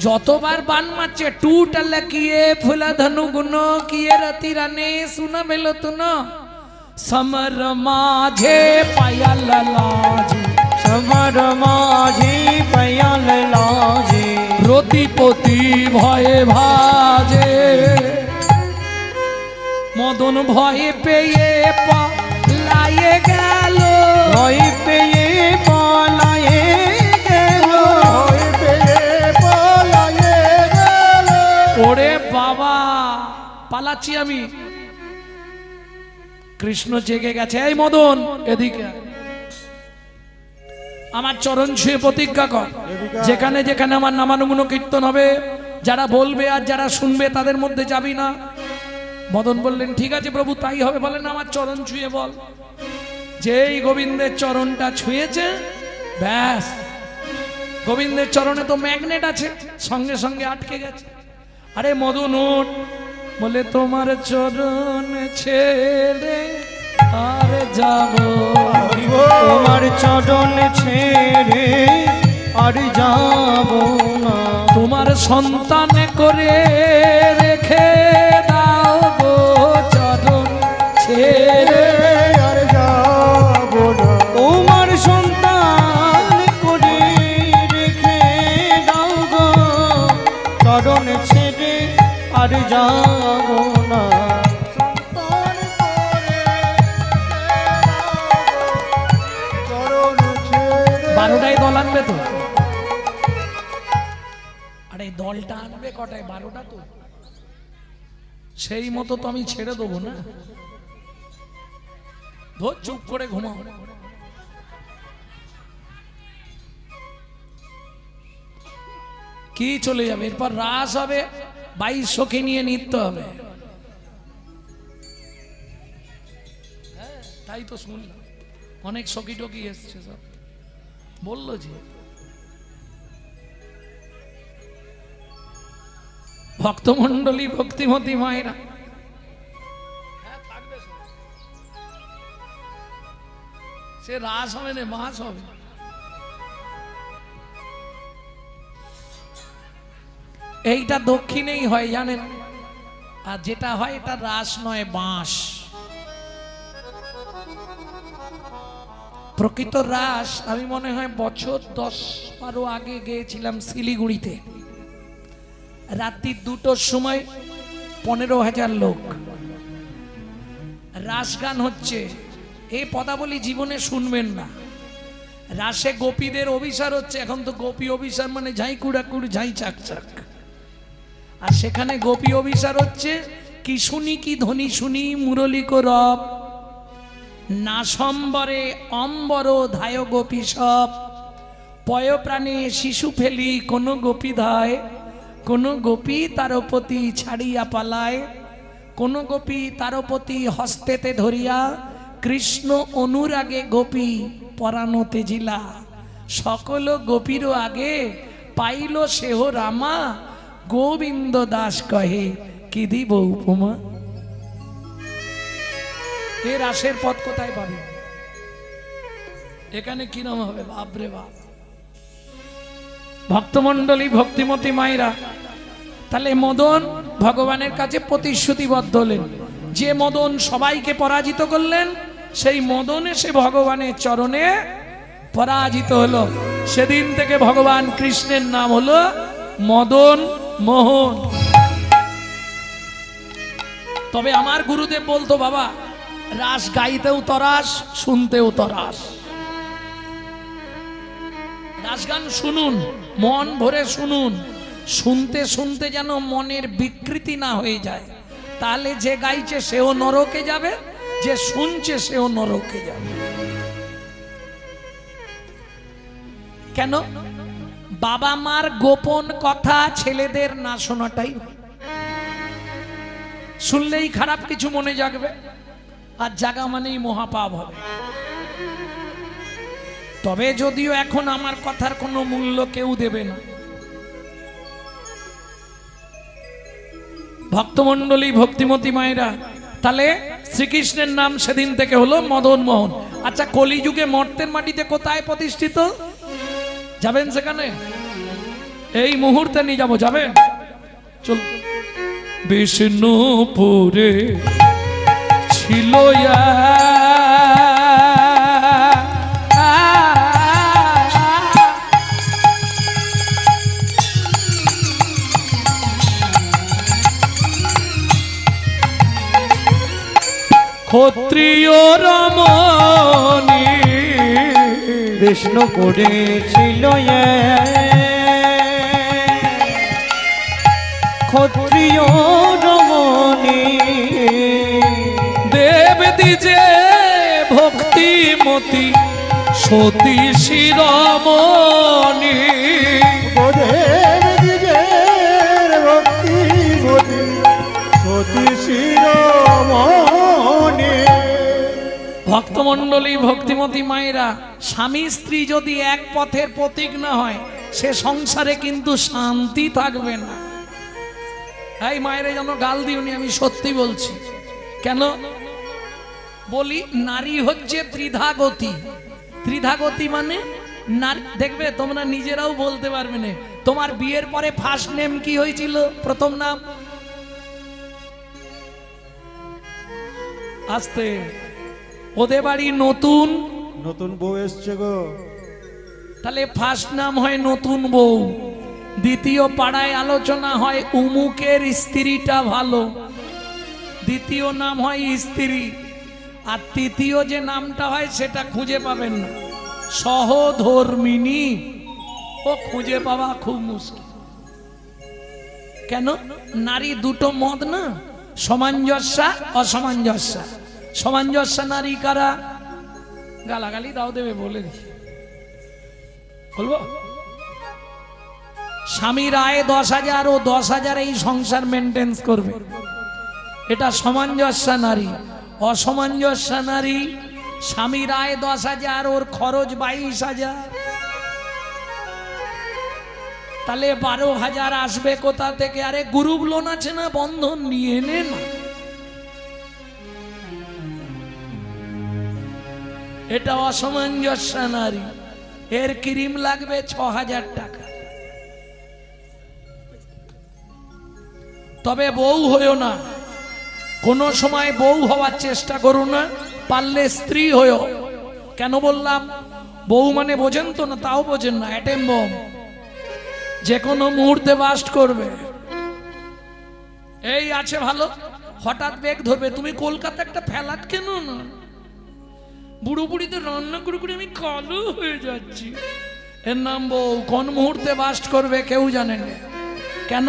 যতবার বান মারছে, টুটল কিয়ে ফুলা ধনু গুণ কিয়ে রতি রানে সুনা বেলো তুন, সমর মাঝে পায়াল লাজে, সমর মাঝে পায়াল লাজে, রতিপতি ভয়ে ভাজে। মদন ভয়ে পেয়ে পালায়ে গেল, ভয় পেয়ে পালায়ে গেল, ভয় পেয়ে পালায়ে গেল। ওরে বাবা পালাচ্ছি আমি। কৃষ্ণ জেগে গেছে, এই মদন এদিকে আয়। আমার চরণ ছুঁয়ে প্রতিজ্ঞা কর, যেখানে যেখানে আমার নামানুগুণ কীর্তন হবে, যারা বলবে আর যারা শুনবে তাদের মধ্যে যাবি না। মদন বললেন ঠিক আছে প্রভু তাই হবে। বলেন আমার চরণ ছুঁয়ে বল। যেই গোবিন্দের চরণটা ছুঁয়েছে, ব্যাস, গোবিন্দের চরণে তো ম্যাগনেট আছে, সঙ্গে সঙ্গে আটকে গেছে। আরে মদন ওঠ, বলে তোমার চরণ ছেড়ে আর যাব, তোমার চরণ ছেড়ে আর যাব না, তোমার সন্তান করে রেখে দাও গো চরণ ছেড়ে। আর যাব না। তোমার সন্তান করে রেখে দাও গো, চরণ ছেড়ে আর যাব না। চরণ ছেড়ে 12টায় দল আনবে তো? আরে দলটা আনবে কটায়? 12টা তো। সেই মতো তো আমি ছেড়ে দেবো না। ধর চুপ করে ঘুমাও। কি চলে যাবে? এরপর রাস হবে, 22 সখী নিয়ে নৃত্য হবে। তাই তো শুনলাম, অনেক সখী টকি এসছে, সব বললো যে ভক্তমন্ডলী ভক্তিমতী মায়েরা সে রাস হবে না, মাস হবে। এইটা দক্ষিণেই হয় জানেন, আর যেটা হয় এটা রাস নয়, বাঁশ। প্রকৃত রাস আমি মনে হয় বছর 10-12 আগে গিয়েছিলাম শিলিগুড়িতে। রাত্রি 2টোর সময় 15,000 লোক, রাস গান হচ্ছে। এই পদাবলী জীবনে শুনবেন না। রাসে গোপীদের অভিসার হচ্ছে। এখন তো গোপী অভিসার মানে ঝাই কুড়াকুড় ঝাই চাকচাক, আর সেখানে গোপী অভিসার হচ্ছে কি শুনি কি ধ্বনি শুনি মুরলী রব, না সম্বরে অম্বর ধায় গোপী সব, পয় প্রাণে শিশু ফেলি কোন গোপী ধায়, কোন গোপী তার প্রতি ছাড়িয়া পালায়, কোন গোপী তার প্রতি হস্তেতে ধরিয়া, কৃষ্ণ অনুরাগে গোপী পরাণতে জিলা, সকল গোপীরও আগে পাইল সেহ রামা, গোবিন্দ দাস কহে কি দিব উপমা। এর রাসের পথ কোথায় পাবে? এখানে কি নাম হবে? বাপরে বাপ। ভক্তমণ্ডলী, ভক্তিমতী মায়েরা, তাহলে মদন ভগবানের কাছে প্রতিশ্রুতিবদ্ধ হলেন, যে মদন সবাইকে পরাজিত করলেন, সেই মদন এসে ভগবানের চরণে পরাজিত হলো। সেদিন থেকে ভগবান কৃষ্ণের নাম হলো মদন মোহন। তবে আমার গুরুদেব বলতো, বাবা রাস গাইতেও তরাস, শুনতেও তরাস। রাস গান শুনুন, মন ভরে শুনুন, শুনতে শুনতে যেন মনের বিকৃতি না হয়ে যায়, তাহলে যে গাইছে সেও নরকে যাবে, যে শুনছে সেও নরকে যাবে। কেন? বাবা মার গোপন কথা ছেলেদের না শোনাটাই, শুনলেই খারাপ কিছু মনে জাগবে, আর জাগা মানেই মহাপাপ হবে। তবে যদিও এখন আমার কথার কোনো মূল্য কেউ দেবে না। ভক্তমণ্ডলী, ভক্তিমতী মায়েরা, তাহলে শ্রীকৃষ্ণের নাম সেদিন থেকে হলো মদন মোহন। আচ্ছা, কলিযুগে মর্তের মাটিতে কোথায় প্রতিষ্ঠিত? যাবেন সেখানে? এই মুহূর্তে নিয়ে যাবো, যাবেন? চল। বিষ্ণুপুরে ছিল ক্ষত্রিয় রমণী, বিষ্ণুপুরে ছিল ক্ষত্রিয় রমণী, দেব দিজে ভক্তিমতী সতী শিরোমণি। দেব দ্বিজের ভক্তিমতী সতী শিরোমণি। ভক্তমণ্ডলী, ভক্তিমতী মায়েরা, স্বামী স্ত্রী যদি এক পথের প্রতীক না হয়, সে সংসারে কিন্তু শান্তি থাকবে না। এই মায়েরা যেন গাল দিওনি, আমি সত্যি বলছি। কেন বলি? নারী হচ্ছে ত্রিধাগতি। ত্রিধাগতি মানে নারী, দেখবে তোমরা নিজেরাও বলতে পারবে না, তোমার বিয়ের পরে ফার্স্ট নেম কি হয়েছিল? প্রথম নাম? আস্তে। ওদের বাড়ি নতুন নতুন বউ এসছে গো। তাহলে ফার্স্ট নাম হয় নতুন বউ, দ্বিতীয় পাড়ায় আলোচনা হয় উমুকের স্ত্রীটা ভালো, দ্বিতীয় নাম হয় স্ত্রী, আর তৃতীয় যে নামটা হয় সেটা খুঁজে পাবেন না, সহধর্মিনী। ও খুঁজে পাওয়া খুব মুশকিল। কেন? নারী দুটো মত না, সামঞ্জস্যা অসামঞ্জস্যা। সামঞ্জস্য নারী কারা? গালাগালি দাও দেবে বলে দিই, বলবো? স্বামীর আয় 10,000, ও 10,000 এই সংসার মেনটেন্স করবে, এটা সামঞ্জস্য নারী। অসামঞ্জস্য নারী, স্বামীর আয় 10,000, ওর খরচ 22,000, তাহলে 12,000 আসবে কোথা থেকে? আরে গ্রুপ লোন আছে না, বন্ধন নিয়ে নে না। এটা অসামঞ্জস্য নারী। এর ক্রিম লাগবে 6,000 টাকা। তবে বউ হইও না, কোন সময় বউ হওয়ার চেষ্টা করো না, পারলে স্ত্রী হইও। কেন বললাম? বউ মানে বোঝেন তো না? তাও বোঝেন না, অ্যাটেম বম, যে কোনো মুহূর্তে বাস্ট করবে। এই আছে ভালো, হঠাৎ বেগ ধরবে। তুমি কলকাতা একটা ফ্ল্যাট কেন না? বুড়ো বুড়িতে রান্না করে করে আমি কালো হয়ে যাচ্ছি, এর নাম বউ। কোন মুহূর্তে বাস্ট করবে কেউ জানে না। কেন?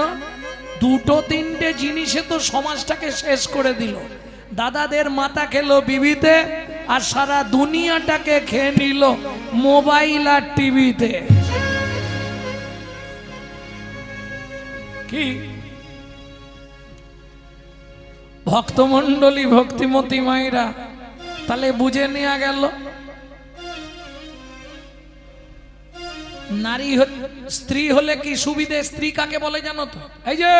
দুটো তিনটে জিনিসে তো সমাজটাকে শেষ করে দিল। দাদাদের মাথা খেলো বিবিতে, আর সারা দুনিয়াটাকে খেয়ে নিল মোবাইল আর টিভিতে। কি ভক্তমণ্ডলী ভক্তিমতী মায়েরা, তাহলে বুঝে নেওয়া গেল নারী স্ত্রী হলে কি সুবিধে। স্ত্রী কাকে বলে জানো তো? এই যে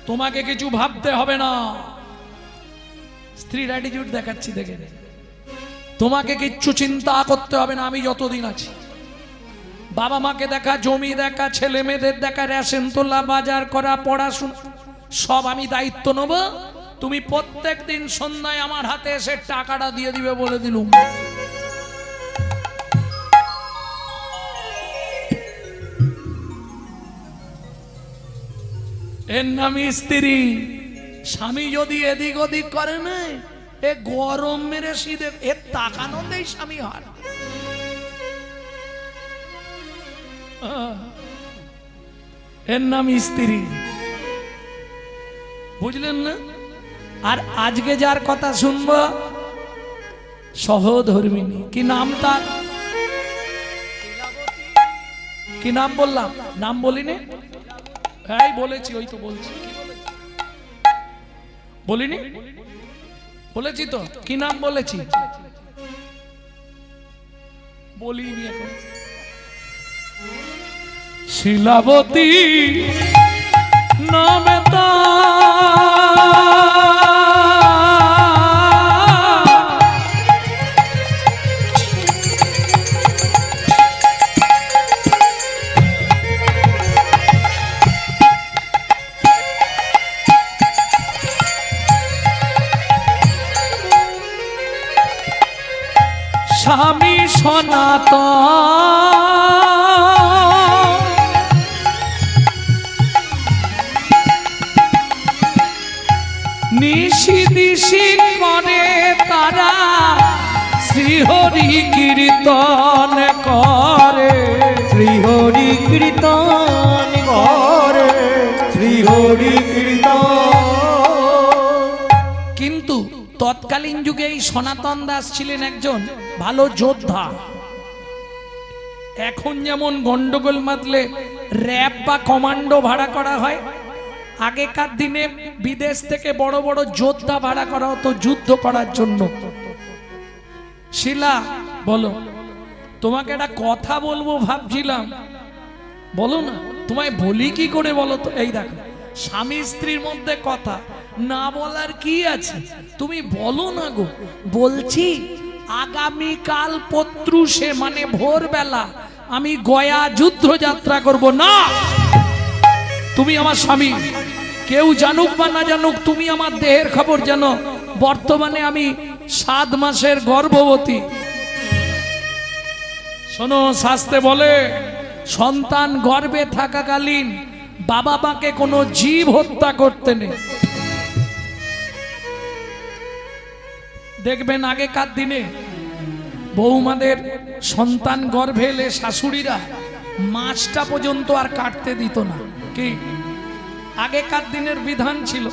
তোমাকে কিছু ভাবতে হবে না, স্ত্রীর অ্যাটিটিউড দেখাচ্ছি, দেখে তোমাকে কিচ্ছু চিন্তা করতে হবে না, আমি যতদিন আছি। বাবা মাকে দেখা, জমি দেখা, ছেলে মেয়েদের দেখা, রেশন তোলা, বাজার করা, পড়াশোনা সব আমি দায়িত্ব নেব। তুমি প্রত্যেক দিন সন্ধ্যায় আমার হাতে এসে টাকাটা দিয়ে দিবে বলে দিলুম। এর নাম স্ত্রী। স্বামী যদি এদিক ওদিক করে না, এ গরম মেরে শীতে এর তাকানোতেই স্বামী হার। এর নাম স্ত্রী, বুঝলেন না? আর আজকে যার কথা শুনবো সহধর্মিনী। কি নাম তার? কি নাম বললাম? নাম বলিনি? এই বলেছি, ওই তো বলছি। বলিনি? বলেছি তো। কি নাম বলেছি? বলিনি এখন। শিলাবতী নামে স্বামী সনাতন, নিশি দিশি করে তারা শ্রীহরি কীর্তন করে, শ্রীহরি কীর্তন করে, শ্রীহরি কীর্তন। কিন্তু তৎকালীন যুগে এই সনাতন দাস ছিলেন একজন ভালো যোদ্ধা। এখন যেমন গন্ডগোল মাতলে র্যাব বা কমান্ডো ভাড়া করা হয়, আগেকার দিনে বিদেশ থেকে বড় বড় যোদ্ধা ভাড়া করা হতো যুদ্ধ করার জন্য। শিলা বলো, তোমাকে একটা কথা বলবো ভাবছিলাম, বলো না। তোমায় বলি কি করে বলো তো? এই দেখো, স্বামী স্ত্রীর মধ্যে কথা না বলার কি আছে, তুমি বলো না গো। বলছি আগামীকাল পত্রুষে মানে ভোরবেলা আমি গয়া যুদ্ধ যাত্রা করব। না, তুমি আমার স্বামী, কেউ জানুক বা না জানুক, তুমি আমার দেহের খবর জানো। বর্তমানে আমি 7 মাসের গর্ভবতী। শোনো, শাস্ত্রে বলে সন্তান গর্ভে থাকাকালীন বাবা মাকে কোনো জীব হত্যা করতে নেই। দেখবেন আগেকার দিনে বৌমাদের সন্তান গর্ভে এলে শাশুড়িরা মাছটা পর্যন্ত আর কাটতে দিত না। কি আগেকার দিনের বিধান ছিল,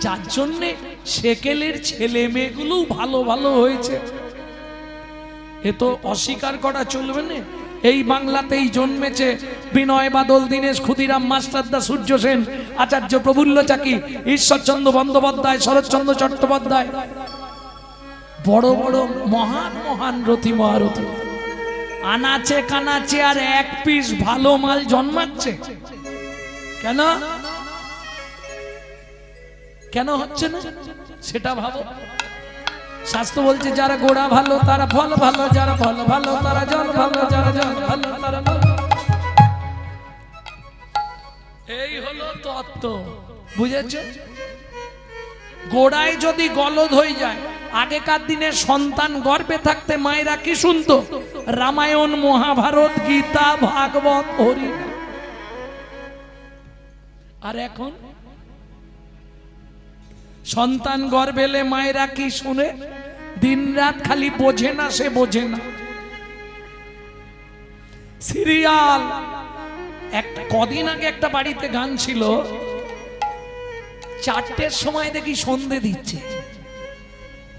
যার জন্যে সেকেলের ছেলে মেয়েগুলো ভালো ভালো হয়েছে। এ তো অস্বীকার করা চলবে না। এই বাংলাতেই জন্মেছে বিনয় বাদল, দীনেশ ক্ষুদিরাম, মাস্টারদা, সূর্য সেন, আচার্য প্রফুল্ল চাকি, ঈশ্বরচন্দ্র বন্দ্যোপাধ্যায়, শরৎচন্দ্র চট্টোপাধ্যায়, বড় বড় মহান মহান রথী মহারথী। আনাচে কানাচে আর এক পিস ভালো মাল জন্মাচ্ছে কেন? কেন হচ্ছে না সেটা ভাবো। শাস্ত্র বলছে যারা গোড়া ভালো তারা ফল ভালো, যারা ফল ভালো তারা জল ভালো, যারা জল ভালো তারা ভালো। এই হলো তত্ত্ব, বুঝেছ? গোড়ায় যদি গলদ হয়ে যায়, আগেকার দিনে সন্তান গর্ভে থাকতে মায়েরা কি শুনতো? রামায়ণ, মহাভারত, গীতা, ভাগবত, হরি। আর এখন সন্তান গর্ভে এলে মায়েরা কি শুনে? দিনরাত খালি বোঝে না, সে বোঝে না। সিরিয়াল। কদিন আগে একটা বাড়িতে গান ছিল, 4টের সময় দেখি সন্ধে দিচ্ছে।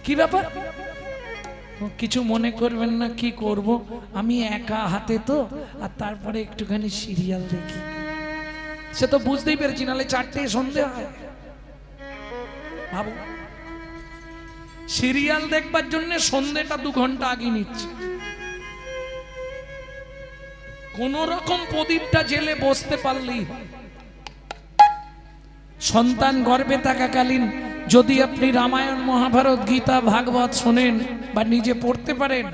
কি ব্যাপার? কিছু মনে করবেন না, কি করব, আমি একা হাতে তো, আর তারপরে একটুখানি সিরিয়াল দেখি। সে তো বুঝতেই পেরেছি, নাহলে 4টে সন্ধে হয়। ভাবো, সিরিয়াল দেখবার জন্য সন্ধেটা 2 ঘন্টা আগে নিচ্ছে। কোন রকম প্রদীপটা জেলে বসতে পারলেই হয়। সন্তান গর্ভে থাকাকালীন যদি আপনি রামায়ণ, মহাভারত, গীতা, ভাগবত শোনেন বা নিজে পড়তে পারেন,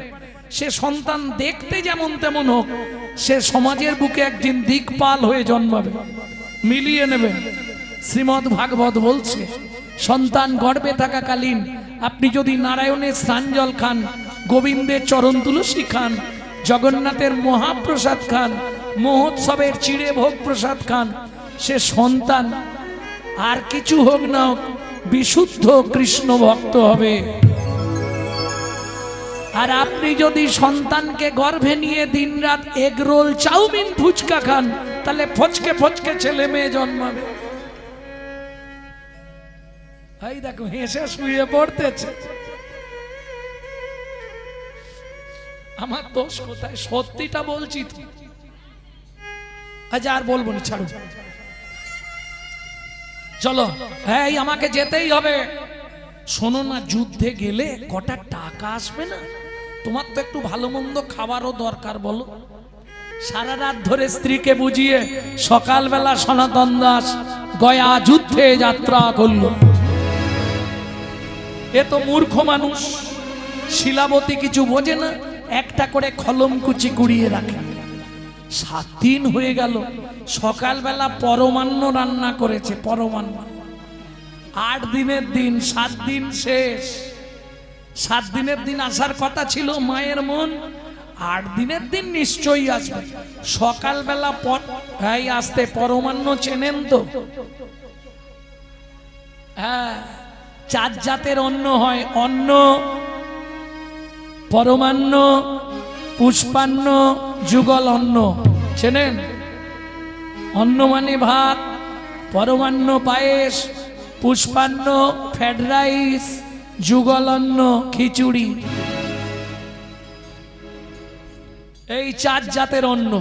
সে সন্তান দেখতে যেমন তেমন হোক, সে সমাজের বুকে একদিন দিকপাল হয়ে জন্মাবে। মিলিয়ে নেবেন। শ্রীমদ্ ভাগবত বলছে, সন্তান গর্ভে থাকাকালীন আপনি যদি নারায়ণের স্নানজল খান, গোবিন্দের চরণ তুলসী খান, জগন্নাথের মহাপ্রসাদ খান, মহোৎসবের চিড়ে ভোগ প্রসাদ খান, সে সন্তান আর কিছু হোক না হোক বিশুদ্ধ কৃষ্ণ ভক্ত হবে। আর আপনি যদি সন্তানকে গর্ভে নিয়ে দিনরাত এগরোল, চাউমিন, ফুচকা খান, তাহলে ফচকে ফচকে ছেলে মেয়ে জন্মাবে। এই দেখো হেসে শুয়ে পড়তেছে। আমার দোষ কোথায়? সত্যিটা বলছি তো। আজ আর বলবো না, ছাড়ো। চলো, এই আমাকে যেতেই হবে। শোনো না, যুদ্ধে গেলে কটা টাকা আসবে না? তোমার তো একটু ভালো মন্দ খাবারও দরকার, বলো। সারা রাত ধরে স্ত্রীকে বুঝিয়ে সকালবেলা সনাতন দাস গয়া যুদ্ধে যাত্রা করলো। এ তো মূর্খ মানুষ, শিলাবতী কিছু বোঝে না, একটা করে কলম কুচি কুড়িয়ে রাখে। 7 দিন হয়ে গেল, সকালবেলা পরমান্ন রান্না করেছে, পরমান্ন। 8 দিনের দিন, 7 দিন শেষ। 7 দিনের দিন আসার কথা ছিল মায়ের মন, 8 দিনের দিন নিশ্চয়ই আসবে। সকালবেলা এই আসতে পরমান্ন চেনেন তো? হ্যাঁ, 4 জাতের অন্ন হয়। অন্ন, পরমান্ন, পুষ্পান্ন, যুগল অন্ন। চেনেন? অন্ন মানে ভাত, পরমান্ন পায়েস, পুষ্পান্ন ফ্রাইড রাইস, যুগল অন্ন খিচুড়ি। এই 4 জাতের অন্ন।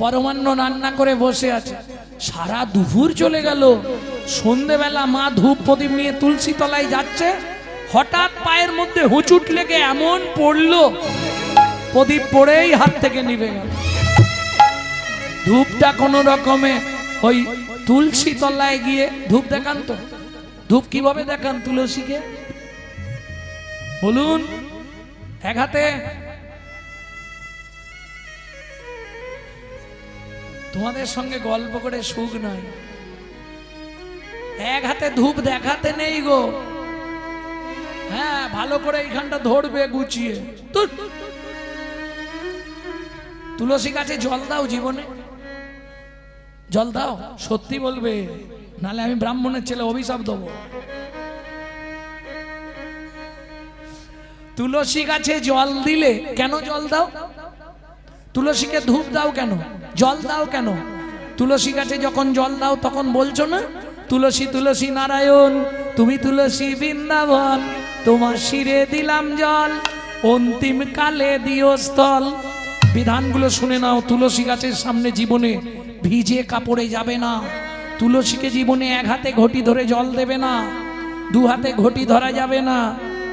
পরমান্ন রান্না করে বসে আছে। সারা দুপুর চলে গেল। সন্ধেবেলা মা ধূপ প্রদীপ নিয়ে তুলসী তলায় যাচ্ছে, হঠাৎ পায়ের মধ্যে হুচুট লেগে এমন পড়লো, প্রদীপ পড়েই হাত থেকে নিভে গেল। ধূপটা কোন রকমে ওই তুলসী তলায় গিয়ে ধূপ দেখান তো। ধূপ কিভাবে দেখান তুলসীকে বলুন? এক হাতে। তোমাদের সঙ্গে গল্প করে সুখ নয়। এক হাতে ধূপ দেখাতে নেই গো। হ্যাঁ, ভালো করে এইখানটা ধরবে গুছিয়ে। তুলসী গাছে জল দাও, জীবনে জল দাও, সত্যি বলবে, নালে আমি ব্রাহ্মণের ছেলে অভিশাপ দেবো। তুলসী গাছে জল দিলে কেন জল দাও? তুলসীকে ধূপ দাও কেন, জল দাও কেন? তুলসী গাছে যখন জল দাও তখন বলছো না, তুলসী তুলসী নারায়ণ, তুমি তুলসী বৃন্দাবন, তোমার শিরে দিলাম জল, অন্তিম কালে দিও স্থল। বিধানগুলো শুনে নাও। তুলসী গাছের সামনে জীবনে ভিজে কাপড়ে যাবে না। তুলসীকে জীবনে এক হাতে ঘটি ধরে জল দেবে না, 2 হাতে ঘটি ধরা যাবে না।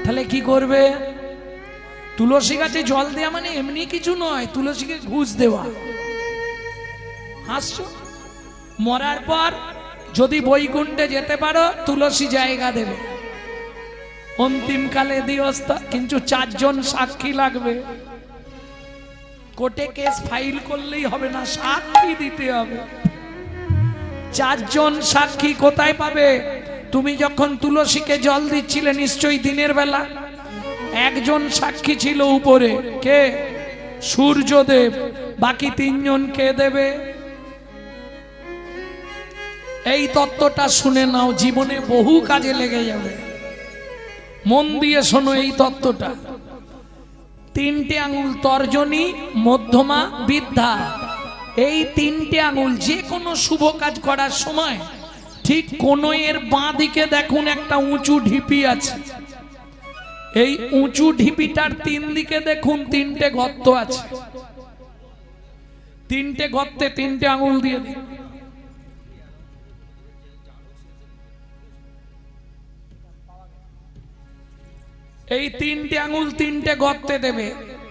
তাহলে কি করবে? তুলসী গাছে জল দেওয়া মানে এমনি কিছু নয়, তুলসীকে ঘুষ দেওয়া। হাসছো? মরার পর যদি বৈকুণ্ঠে যেতে পারো, তুলসী জায়গা দেবে। অন্তিমকালে দিওস্তা, কিন্তু 4 জন সাক্ষী লাগবে। কোর্টে কেস ফাইল করলেই হবে না, সাক্ষী দিতে হবে। 4 জন সাক্ষী কোথায় পাবে? তুমি যখন তুলসীকে জল দিচ্ছিলে নিশ্চয়ই দিনের বেলা, একজন সাক্ষী ছিল উপরে। কে? সূর্যদেব। বাকি 3 জন কে দেবে? এই তত্ত্বটা শুনে নাও, জীবনে বহু কাজে লেগে যাবে। মন দিয়ে শোনো এই তত্ত্বটা। 3টে আঙুল, তর্জনী, মধ্যমা, বৃদ্ধা। এই 3টে আঙুল যে কোনো শুভ কাজ করার সময় ঠিক কোণের বাঁ দিকে দেখুন একটা উঁচু ঢিপি আছে। এই উঁচু ঢিপিটার 3 দিকে দেখুন 3টে গর্ত আছে। 3টে গর্তে 3টে আঙুল দিয়ে দিন। এই তিনটে আঙুল তিনটে গর্তে দেবে,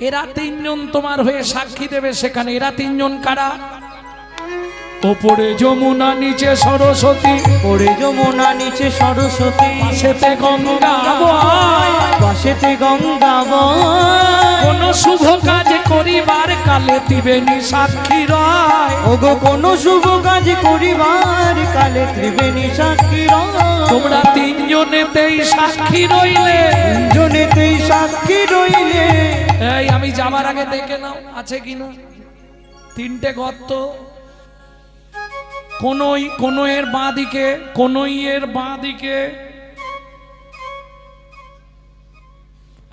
এরা তিনজন তোমার হয়ে সাক্ষী দেবে সেখানে। এরা তিনজন কারা? ওপরে যমুনা নিচে সরস্বতী, ওরে যমুনা নিচে সরস্বতী, পাশেতে গঙ্গা বয়, পাশেতে গঙ্গা বয়। কোন শুভ কাজ করিবার কালে ত্রিবেণী সাক্ষী রয়। ওগো কোন শুভ কাজ করিবার কালে ত্রিবেণী সাক্ষী রয়। তোমরা তিনজনেতেই সাক্ষী রইলে, তিনজনেতেই সাক্ষী রইলে। এই আমি যাবার আগে দেখে নাও আছে কিনা তিনটে গর্ত। কোনয়ের বাঁ দিকে, কোনইয়ের বাঁ দিকে,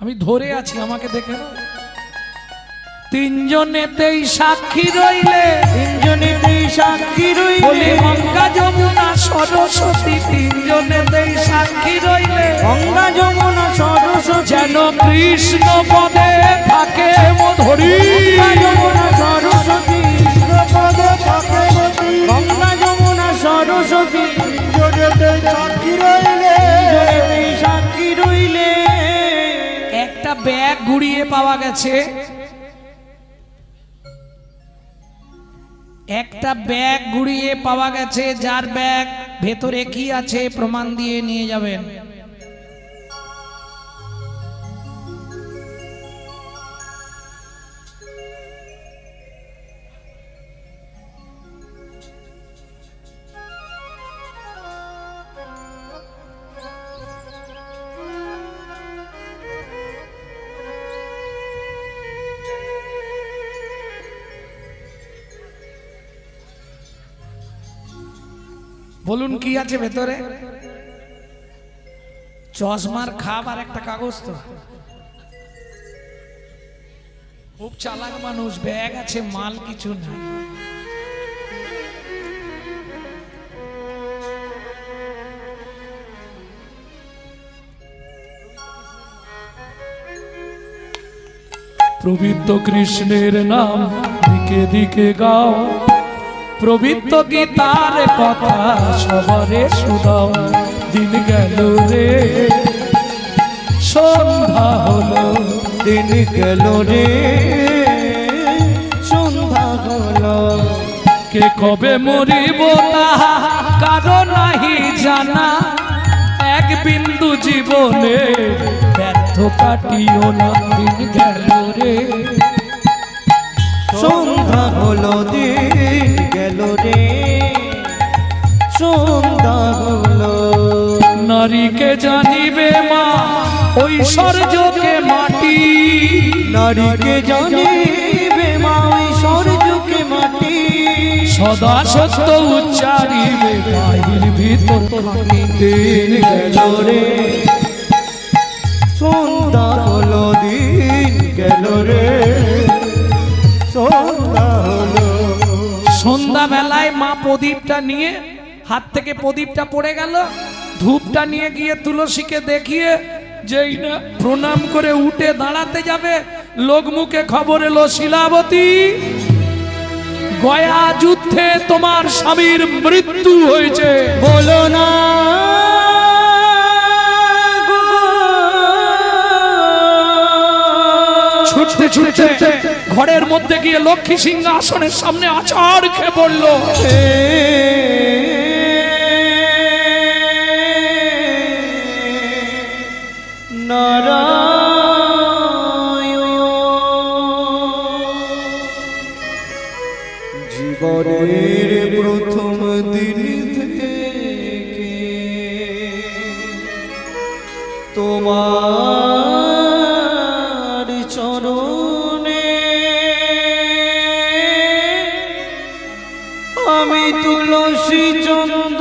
আমি ধরে আছি আমাকে দেখে নাও। তিনজনেতেই সাক্ষী রইলে, তিনজনেতেই সাক্ষী বলি রইলে। গঙ্গা যমুনা সরস্বতী তিনজনেতেই সাক্ষী রইলে। গঙ্গা যমুনা সরস্বতী যেন কৃষ্ণ পদে থাকে মধুরী। গঙ্গা যমুনা সরস্বতী পদে থাকে মধুরী। গঙ্গা যমুনা সরস্বতী তিনজনেতেই সাক্ষী রইলে। তিনজনেতেই সাক্ষী রইলে। একটা ব্যাগ গুড়িয়ে পাওয়া গেছে, একটা ব্যাগ গুড়িয়ে পাওয়া গেছে। যার ব্যাগ ভেতরে কি আছে প্রমাণ দিয়ে নিয়ে যাবেন। বলুন কি আছে ভেতরে? চশমার খাপ আর একটা কাগজ। তো খুব চালাক মানুষ, ব্যাগ আছে মাল কিছু না। পবিত্র কৃষ্ণের নাম দিকে দিকে গাও, পবিত্র গীতার কথা সবারে শোনাও। দিন গেল রে সন্ধ্যা হলো, দিন গেল রে সন্ধ্যা হলো। কে কবে মরিব তাহা কারো নাহি জানা। এক বিন্দু জীবনে ব্যর্থ কাটিও না। দিন গেল রে সন্ধ্যা হলো, দিন গেল রে সন্ধ্যা হলো। নারীকে জানিবে মা ঐশ্বর্যকে মাটি। নারীকে জানিবে মা ঐশ্বর্যকে মাটি। সদা সত্য উচ্চারিবে বাহির ভিতর খানি। দিন গেল রে সন্ধ্যা হলো, দিন গেল রে সন্ধ্যা হলো। সন্ধ্যা বেলায় মা প্রদীপটা নিয়ে, হাত থেকে প্রদীপটা পড়ে গেল, ধূপটা নিয়ে গিয়ে তুলসীকে দেখিয়ে যেই না প্রণাম করে উঠে দাঁড়াতে যাবে, লোক মুখে খবর এলো শিলাবতী গয়া যুদ্ধে তোমার স্বামীর মৃত্যু হয়েছে। বলো না ছুটতে ছুটতে ঘরের মধ্যে গিয়ে লক্ষ্মী সিংহাসনের সামনে আছাড় খেয়ে পড়ল। জীবনের প্রথম দিন থেকে তোমার চরণে আমি তুলসী চন্দ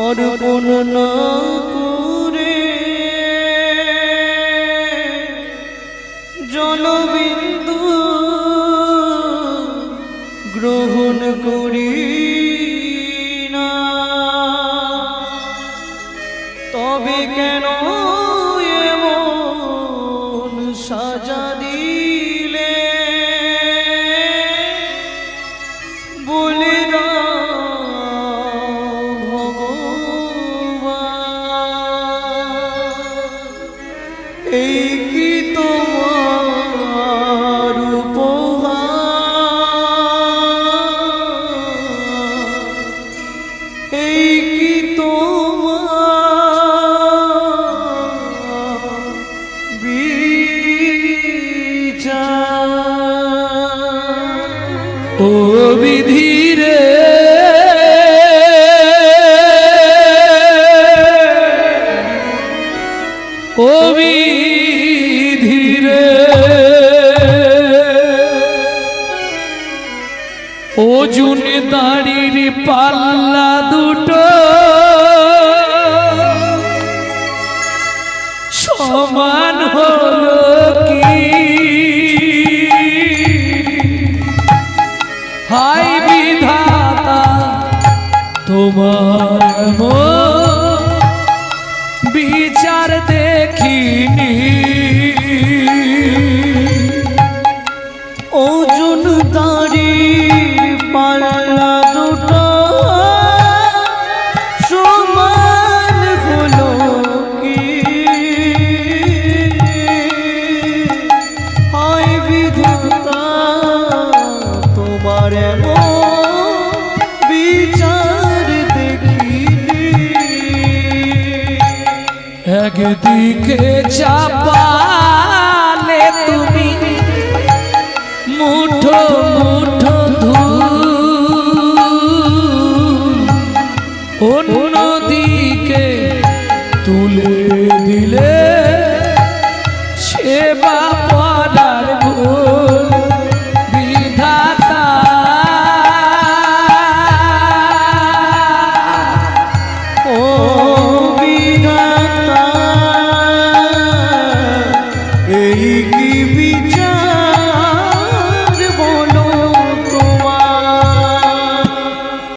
অর্পণ না করে জলবিন্দু গ্রহণ করি না। তবে কেন এমন সাজা দিলে বলে দাও ভগবান। দাড়ির পাল্লা দুটো সমান হলো কি? হাই বিধাতা তোমার বিচার দেখিনি। ওজন দাড়ির পাল্লা দুটো সমান হলো কি? হায় বিধাতা তোমার বিচার দেখিনি। একদিকে চাপালে তুমি মুঠো মুঠো ধূল, অন্যদিকে তুলে দিলে